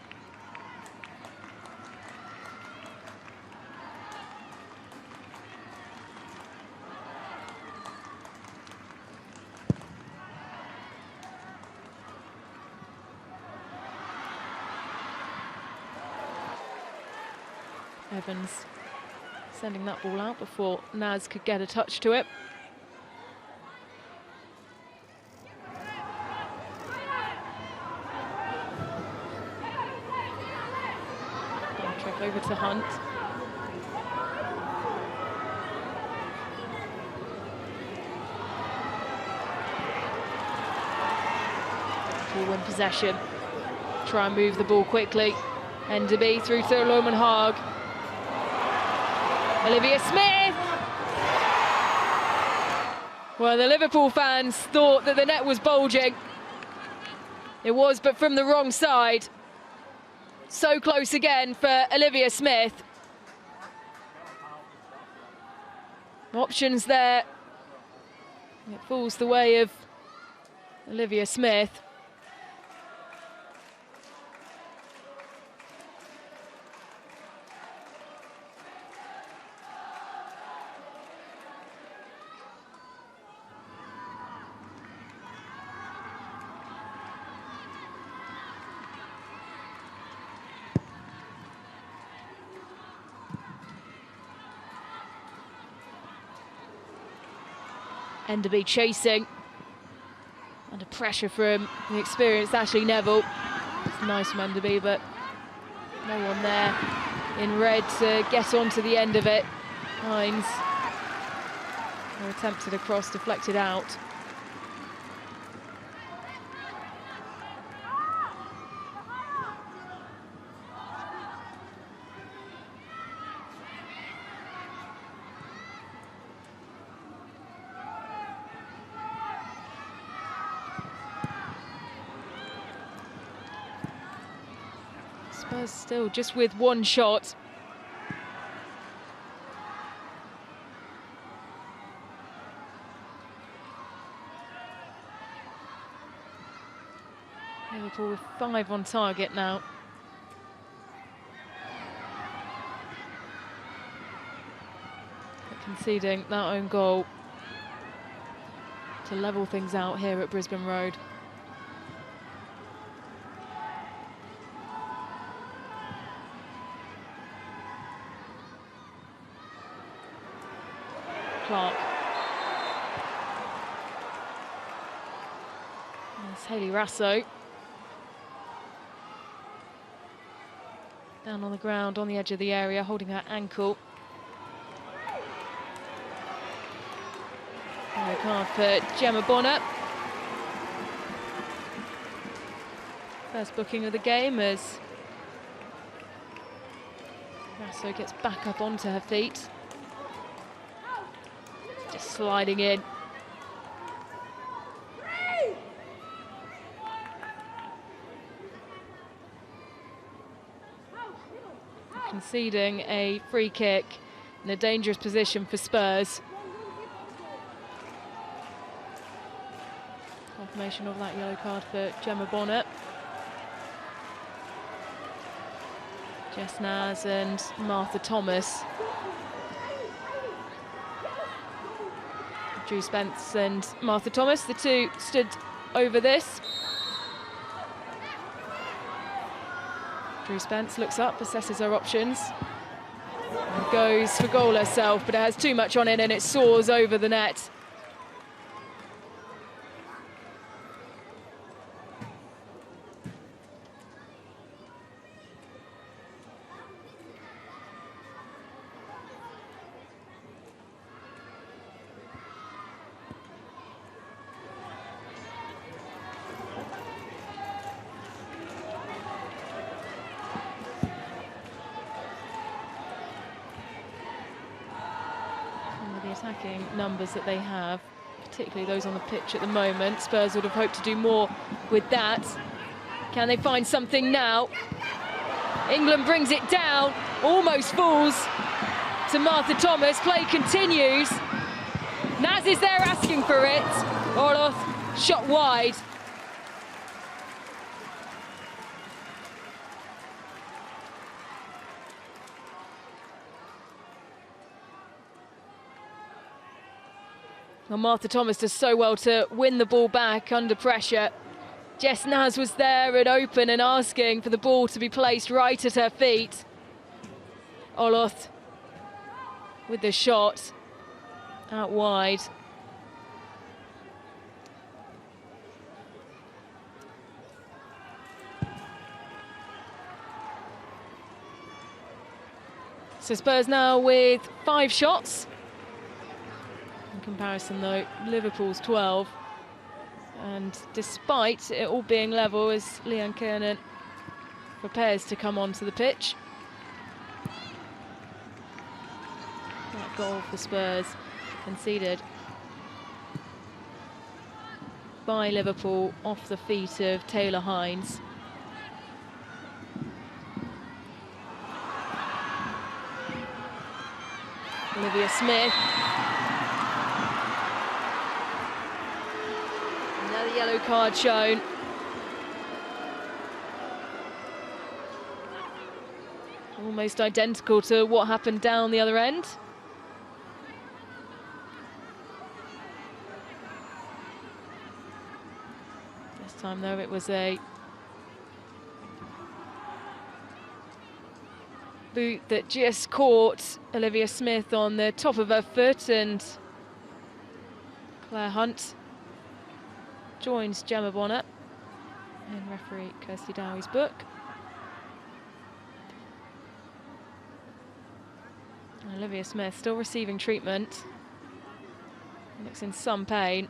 A: Evans sending that ball out before Naz could get a touch to it. Trip over to Hunt. Ball in possession. Try and move the ball quickly. Enderby through to Roman Haag. Olivia Smith. Well, the Liverpool fans thought that the net was bulging. It was, but from the wrong side. So close again for Olivia Smith. Options there. It falls the way of Olivia Smith. Enderby chasing, under pressure from the experienced Ashley Neville. It's nice from Enderby, but no one there in red to get onto the end of it. Hines, attempted a cross, deflected out. Spurs still just with one shot. Liverpool with 5 on target now. But conceding that own goal to level things out here at Brisbane Road. Clark. There's Hayley Rasso. Down on the ground, on the edge of the area, holding her ankle. Yellow card for Gemma Bonner. First booking of the game as Rasso gets back up onto her feet. Just sliding in. Conceding a free kick in a dangerous position for Spurs. Confirmation of that yellow card for Gemma Bonner. Jess Naz and Martha Thomas. Drew Spence and Martha Thomas, the two stood over this. Drew Spence looks up, assesses her options, and goes for goal herself, but it has too much on it and it soars over the net. Attacking numbers that they have, particularly those on the pitch at the moment. Spurs would have hoped to do more with that. Can they find something now? England brings it down, almost falls to Martha Thomas. Play continues. Naz is there asking for it. Orloff shot wide. Well, Martha Thomas does so well to win the ball back under pressure. Jess Naz was there and open and asking for the ball to be placed right at her feet. Oloth with the shot out wide. So Spurs now with 5 shots. In comparison though, Liverpool's 12. And despite it all being level, as Leanne Kernan prepares to come onto the pitch. That goal for Spurs conceded by Liverpool off the feet of Taylor Hines. Olivia Smith. Another yellow card shown. Almost identical to what happened down the other end. This time though it was a boot that just caught Olivia Smith on the top of her foot, and Claire Hunt joins Gemma Bonner in referee Kirsty Dowie's book. And Olivia Smith still receiving treatment. Looks in some pain.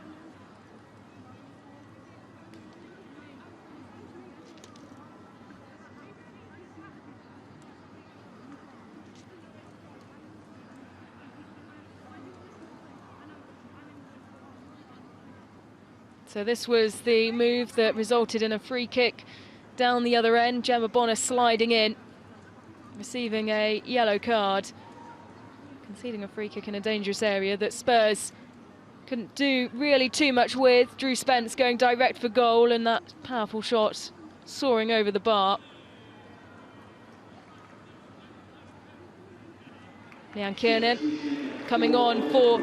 A: So this was the move that resulted in a free kick down the other end. Gemma Bonner sliding in, receiving a yellow card, conceding a free kick in a dangerous area that Spurs couldn't do really too much with. Drew Spence going direct for goal, and that powerful shot soaring over the bar. Leanne Kiernan coming on for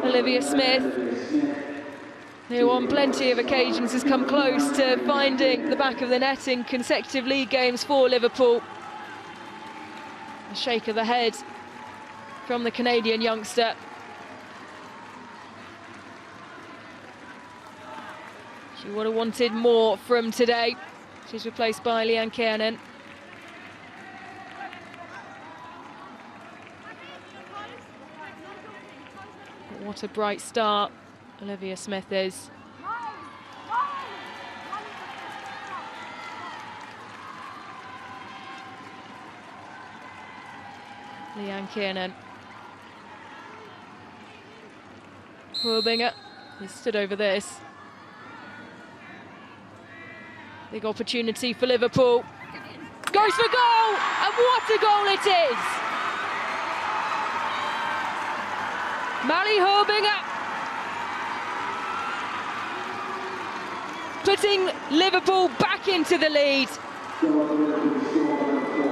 A: Olivia Smith, who on plenty of occasions has come close to finding the back of the net in consecutive league games for Liverpool. A shake of the head from the Canadian youngster. She would have wanted more from today. She's replaced by Leanne Kiernan. What a bright start Olivia Smith is. Leanne Kiernan. Hobinger has stood over this. Big opportunity for Liverpool. Goes for goal! And what a goal it is! Mally Hobinger putting Liverpool back into the lead.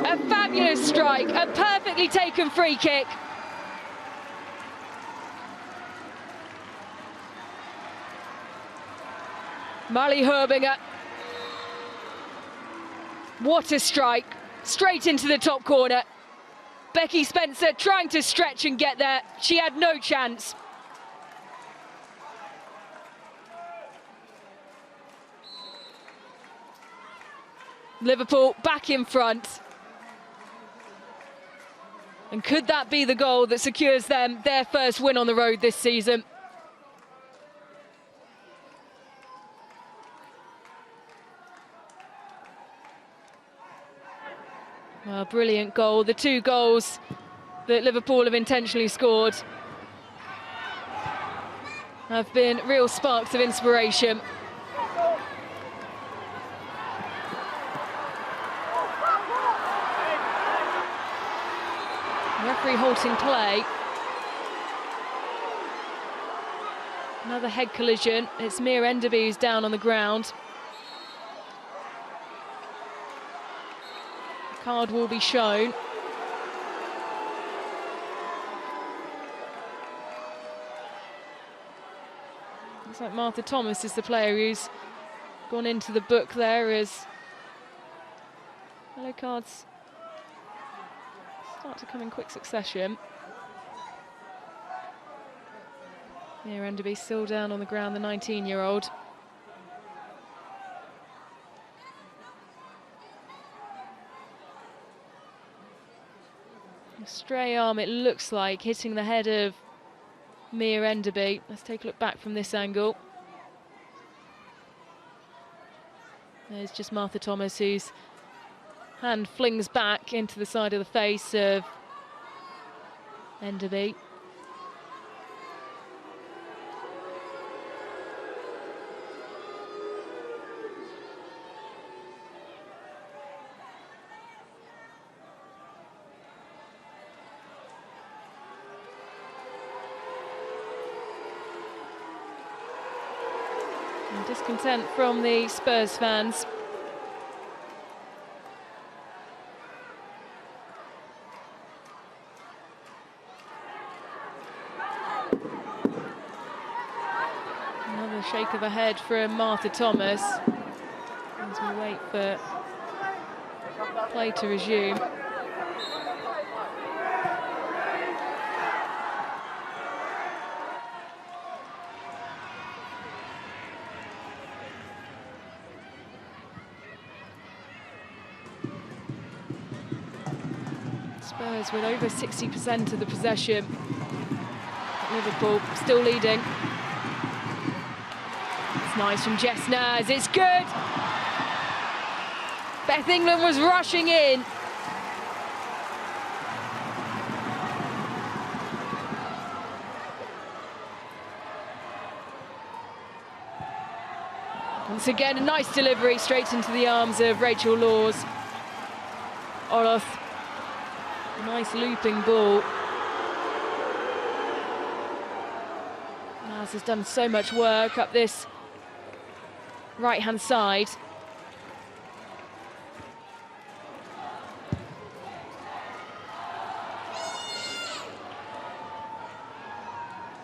A: A fabulous strike, a perfectly taken free kick. Mally Hobinger. What a strike, straight into the top corner. Becky Spencer trying to stretch and get there. She had no chance. Liverpool back in front. And could that be the goal that secures them their first win on the road this season? Well, brilliant goal. The two goals that Liverpool have intentionally scored have been real sparks of inspiration. Referee halting play. Another head collision. It's Mia Enderby who's down on the ground. Card will be shown. Looks like Martha Thomas is the player who's gone into the book there as yellow cards start to come in quick succession. Mia Enderby still down on the ground, the 19-year-old. A stray arm, it looks like, hitting the head of Mia Enderby. Let's take a look back from this angle. There's just Martha Thomas, whose hand flings back into the side of the face of Enderby. And discontent from the Spurs fans. Another shake of the head from Martha Thomas as we wait for play to resume. Spurs with over 60% of the possession. Liverpool still leading. It's nice from Jess Naz, it's good! Beth England was rushing in. Once again, a nice delivery straight into the arms of Rachel Laws. Olof, nice looping ball. Naz has done so much work up this right-hand side.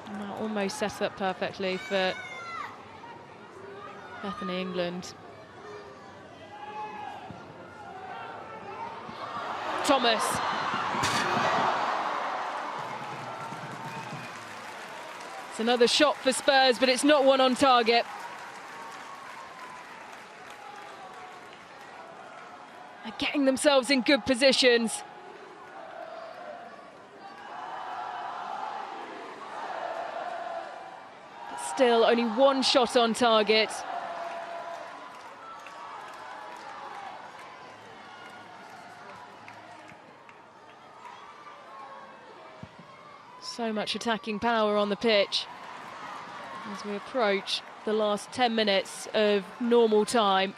A: And that almost set up perfectly for Bethany England. Thomas. It's another shot for Spurs, but it's not one on target. They're getting themselves in good positions. But still, only one shot on target. So much attacking power on the pitch as we approach the last 10 minutes of normal time.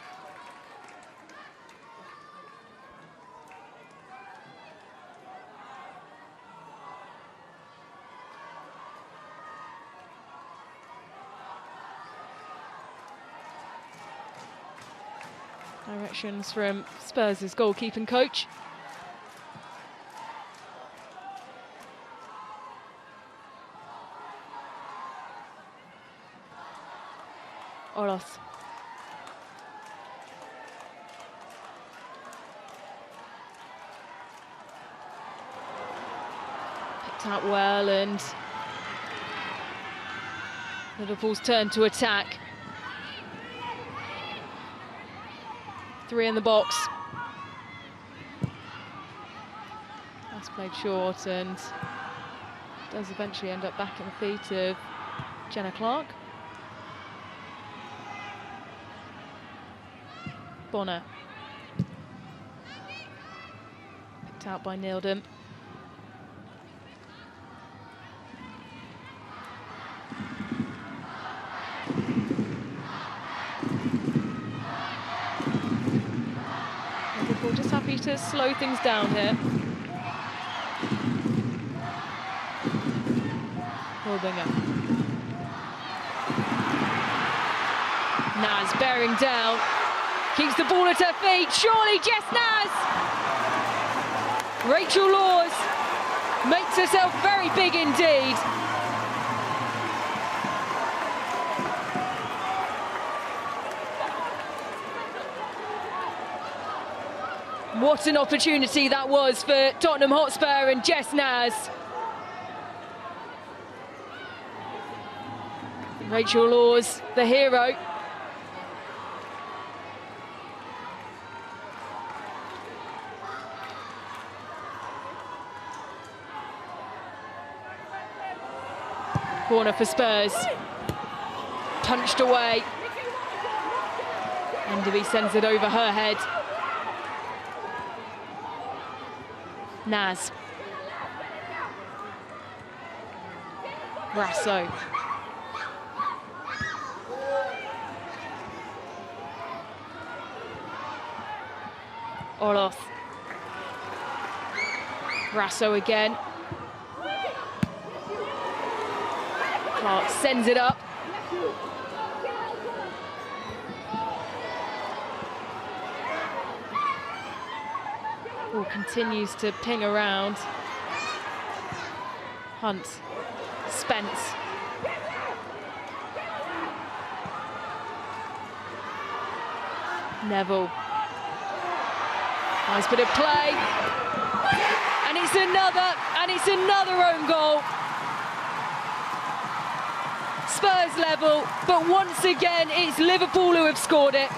A: Directions from Spurs' goalkeeping coach. Olof. Picked out well, and Liverpool's turn to attack. 3 in the box. That's played short and does eventually end up back at the feet of Jenna Clark. Bonner. Picked out by Nildum. Liverpool just happy to slow things down here. Holbinger. Naz bearing down. Keeps the ball at her feet, surely Jess Naz! Rachel Laws makes herself very big indeed. What an opportunity that was for Tottenham Hotspur and Jess Naz. Rachel Laws, the hero. Corner for Spurs. Punched away. Enderby sends it over her head. Naz. Brasso. Olof. Brasso again. Clark sends it up. Ball continues to ping around. Hunt. Spence. Neville. Nice bit of play. And it's another own goal. Spurs level, but once again it's Liverpool who have scored it.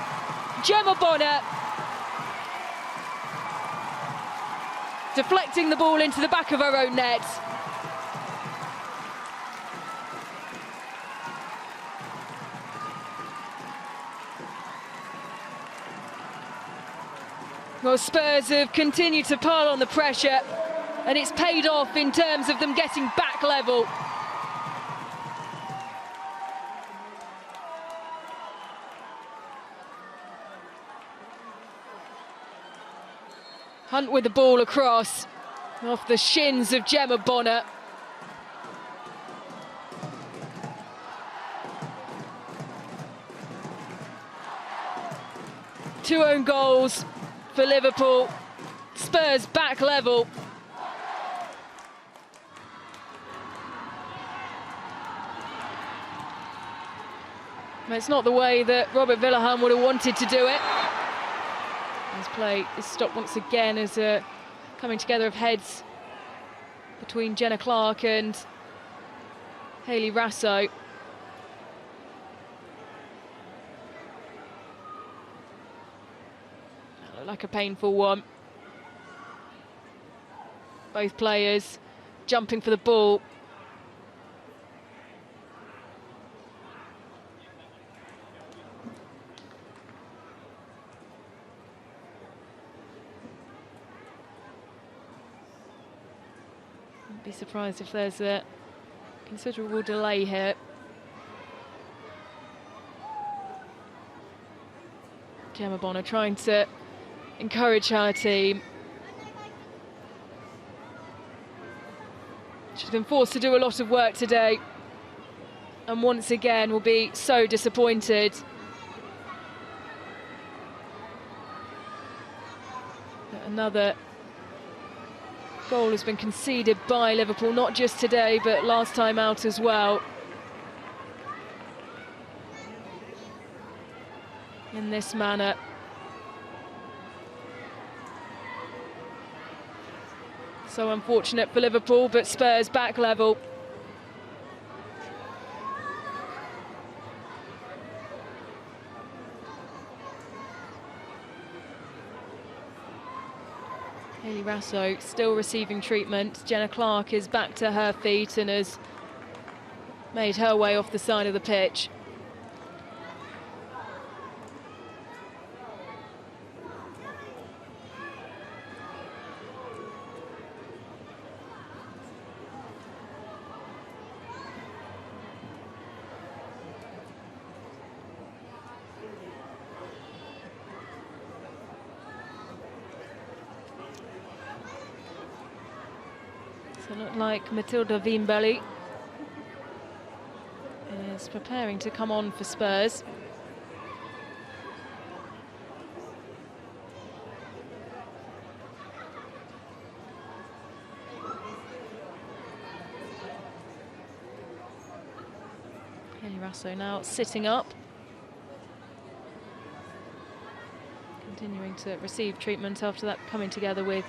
A: Gemma Bonner deflecting the ball into the back of her own net. Well, Spurs have continued to pile on the pressure, and it's paid off in terms of them getting back level. Hunt with the ball across, off the shins of Gemma Bonner. Two own goals for Liverpool. Spurs back level. It's not the way that Robert Villahan would have wanted to do it. His play is stopped once again as a coming together of heads between Jenna Clark and Hayley Raso. That looked like a painful one. Both players jumping for the ball. Be surprised if there's a considerable delay here. Gemma Bonner trying to encourage her team. She's been forced to do a lot of work today, and once again will be so disappointed. Another goal has been conceded by Liverpool, not just today, but last time out as well. In this manner. So unfortunate for Liverpool, but Spurs back level. Hayley Raso still receiving treatment. Jenna Clark is back to her feet and has made her way off the side of the pitch. So it looked like Matilda Wiembeli is preparing to come on for Spurs. Hayley Raso now sitting up, continuing to receive treatment after that coming together with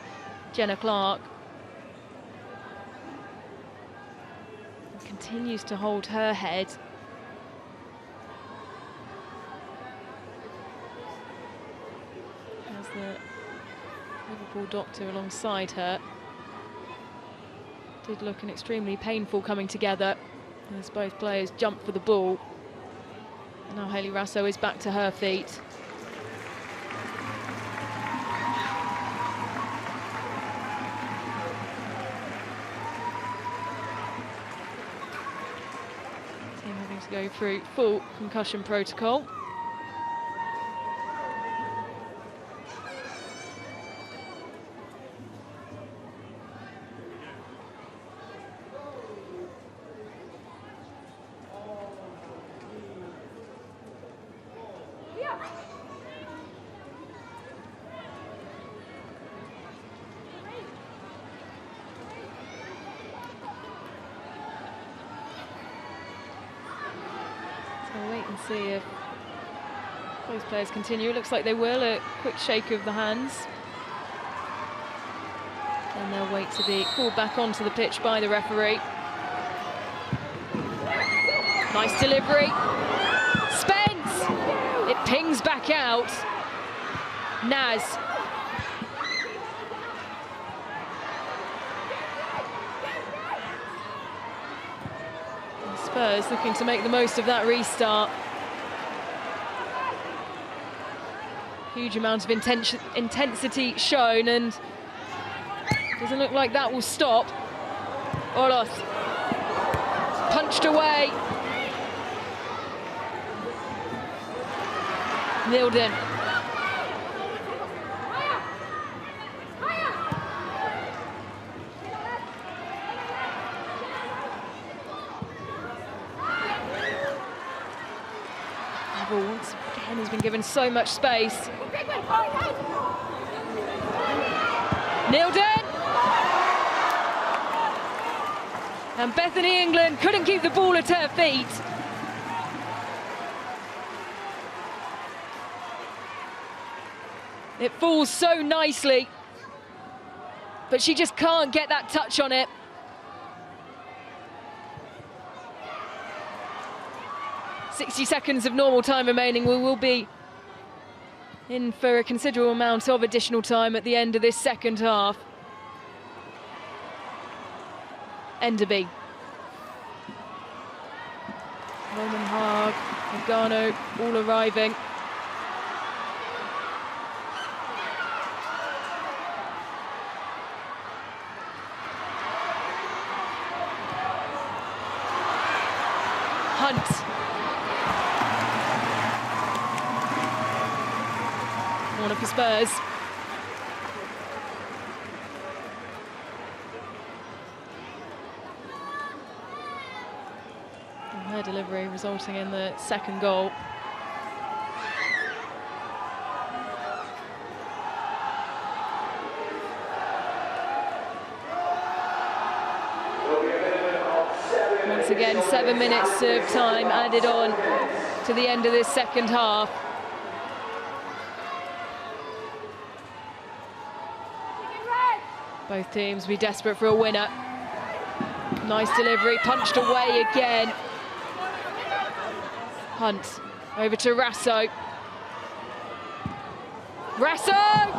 A: Jenna Clark. Continues to hold her head. Has the Liverpool doctor alongside her. Did look an extremely painful coming together as both players jump for the ball. And now Hayley Raso is back to her feet. To go through full concussion protocol. We'll wait and see if both players continue. It looks like they will. A quick shake of the hands. And they'll wait to be called back onto the pitch by the referee. Nice delivery. Spence! It pings back out. Naz. Spurs looking to make the most of that restart. Huge amount of intensity shown, and doesn't look like that will stop. Olos punched away. Liverpool once again has been given so much space. Nailed in! And Bethany England couldn't keep the ball at her feet. It falls so nicely, but she just can't get that touch on it. "60 seconds of normal time remaining. We will be in for a considerable amount of additional time at the end of this second half. Enderby. Roman Haag, Nagano, all arriving. Hunt. Corner for Spurs. And her delivery resulting in the second goal. Once again, 7 minutes of time added on to the end of this second half. Both teams will be desperate for a winner. Nice delivery, punched away again. Hunt, over to Rasso. Rasso!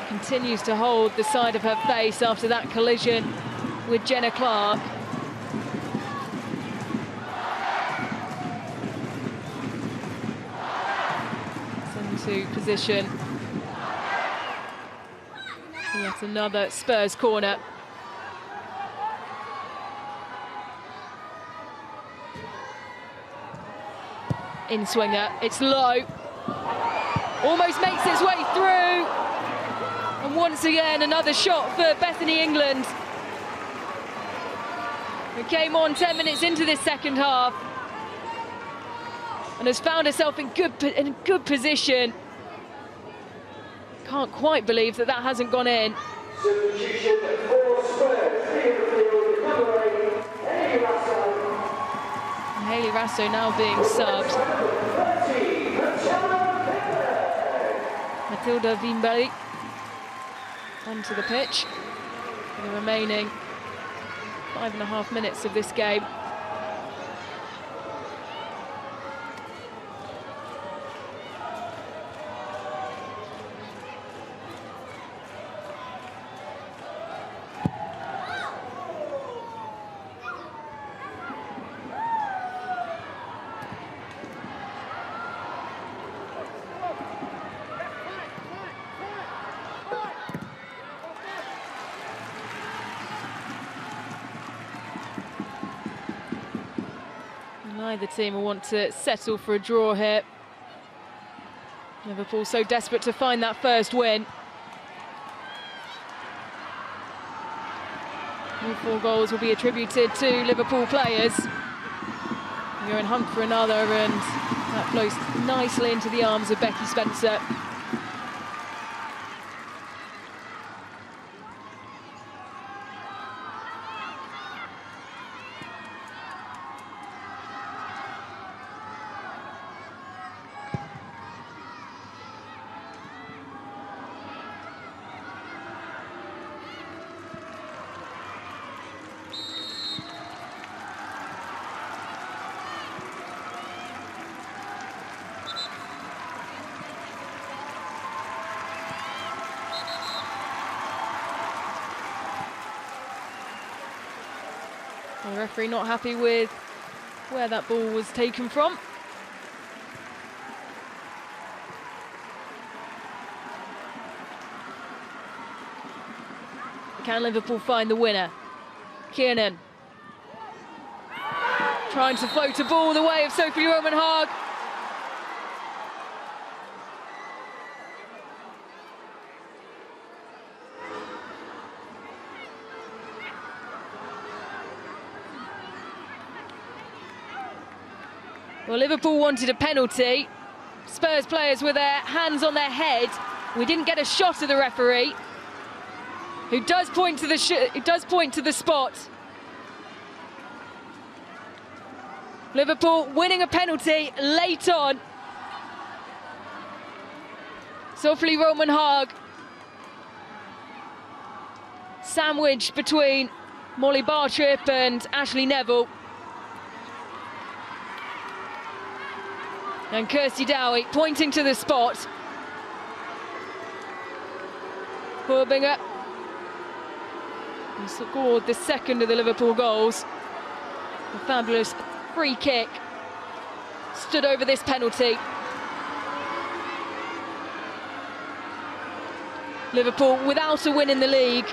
A: Continues to hold the side of her face after that collision with Jenna Clark. Into position. Yet another Spurs corner. In swinger, it's low. Almost makes its way through. And once again, another shot for Bethany England. Who came on 10 minutes into this second half and has found herself in a good position. Can't quite believe that that hasn't gone in.
C: Substitution for Spurs, Liverpool, number 8, Hayley Rasso.
A: And Hayley Rasso now being subbed.
C: 30,
A: Matilda Wimbali onto the pitch for the remaining 5.5 minutes of this game. Neither team will want to settle for a draw here. Liverpool so desperate to find that first win. All 4 goals will be attributed to Liverpool players. You're in hunt for another, and that flows nicely into the arms of Becky Spencer. The referee not happy with where that ball was taken from. Can Liverpool find the winner? Kiernan trying to float a ball the way of Sophie Roman Haag. Well, Liverpool wanted a penalty. Spurs players with their hands on their head. We didn't get a shot of the referee, who does point to the spot. Liverpool winning a penalty late on. Sophie Roman Haag, sandwiched between Molly Bartrip and Ashley Neville. And Kirsty Dowie pointing to the spot. Herbinger, who scored the second of the Liverpool goals. A fabulous free kick stood over this penalty. Liverpool without a win in the league,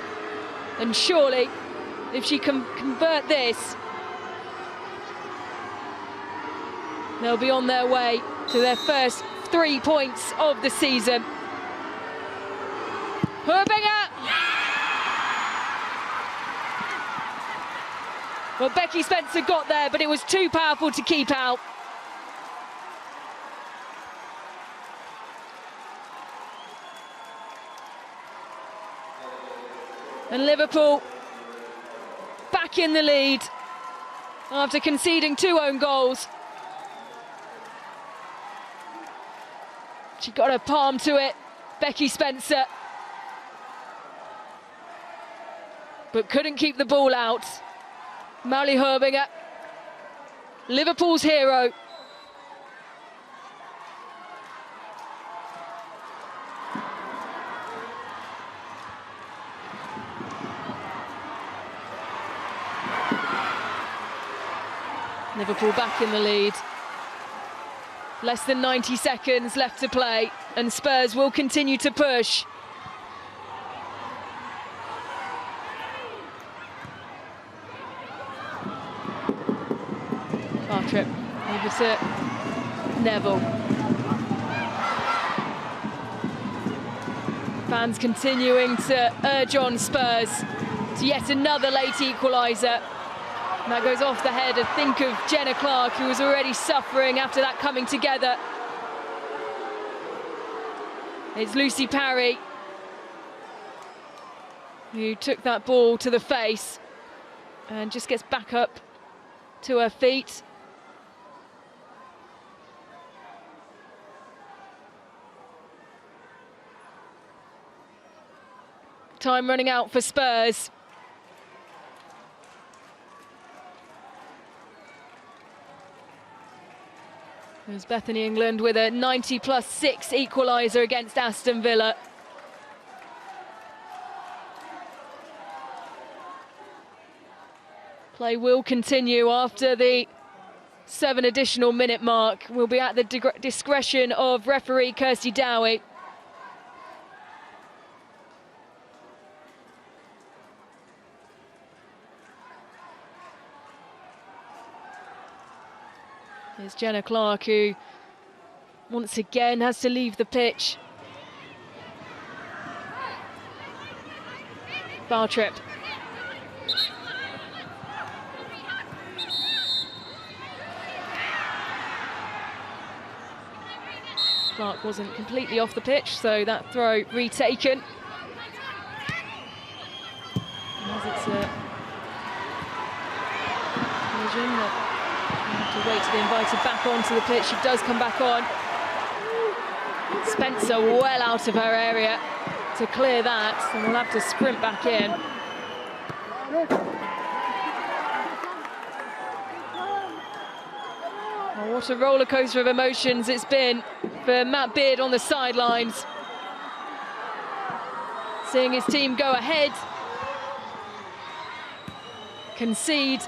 A: and surely if she can convert this, they'll be on their way to their first 3 points of the season. Herbinger! Well, Becky Spencer got there, but it was too powerful to keep out. And Liverpool back in the lead after conceding 2 own goals. She got her palm to it, Becky Spencer, but couldn't keep the ball out. Molly Herbinger, Liverpool's hero. Liverpool back in the lead. Less than 90 seconds left to play, and Spurs will continue to push. Bartrip over to Neville. Fans continuing to urge on Spurs to yet another late equaliser. And that goes off the head, I think, of Jenna Clark, who was already suffering after that coming together. It's Lucy Parry who took that ball to the face and just gets back up to her feet. Time running out for Spurs. There's Bethany England with a 90+6 equaliser against Aston Villa. Play will continue after the 7 additional minute mark. Will be at the discretion of referee Kirsty Dowie. There's Jenna Clark, who once again has to leave the pitch. Bartrip. Clark wasn't completely off the pitch, so that throw retaken. As it's a collision that to wait to be invited back onto the pitch. She does come back on. Spencer well out of her area to clear that, and we'll have to sprint back in. Oh, what a roller coaster of emotions it's been for Matt Beard on the sidelines. Seeing his team go ahead, concede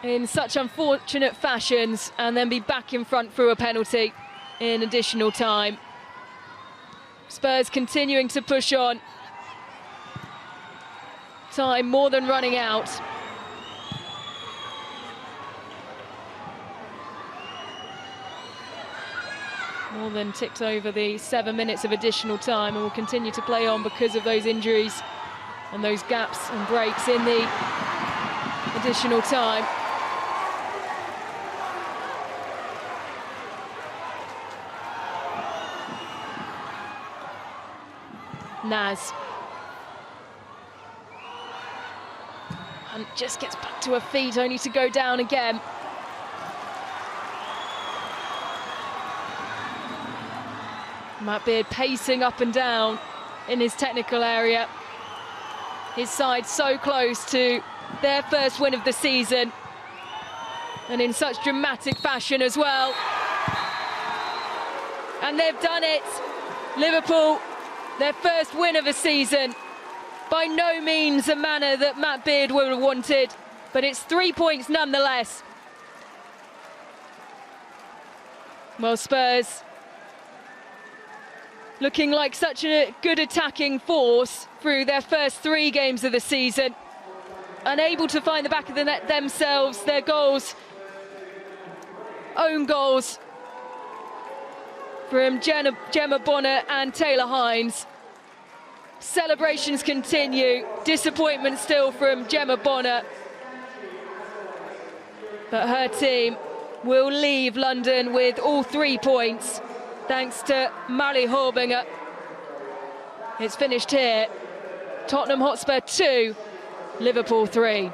A: in such unfortunate fashions, and then be back in front through a penalty in additional time. Spurs continuing to push on. Time more than running out. More than ticked over the 7 minutes of additional time, and will continue to play on because of those injuries and those gaps and breaks in the additional time. Naz. And just gets back to her feet, only to go down again. Matt Beard pacing up and down in his technical area. His side so close to their first win of the season, and in such dramatic fashion as well. And they've done it. Liverpool, their first win of the season. By no means a manner that Matt Beard would have wanted, but it's 3 points nonetheless. Well, Spurs looking like such a good attacking force through their first 3 games of the season. Unable to find the back of the net themselves, their goals, own goals from Gemma Bonner and Taylor Hines. Celebrations continue, disappointment still from Gemma Bonner. But her team will leave London with all 3 points, thanks to Mali Horbinger. It's finished here. Tottenham Hotspur 2, Liverpool 3.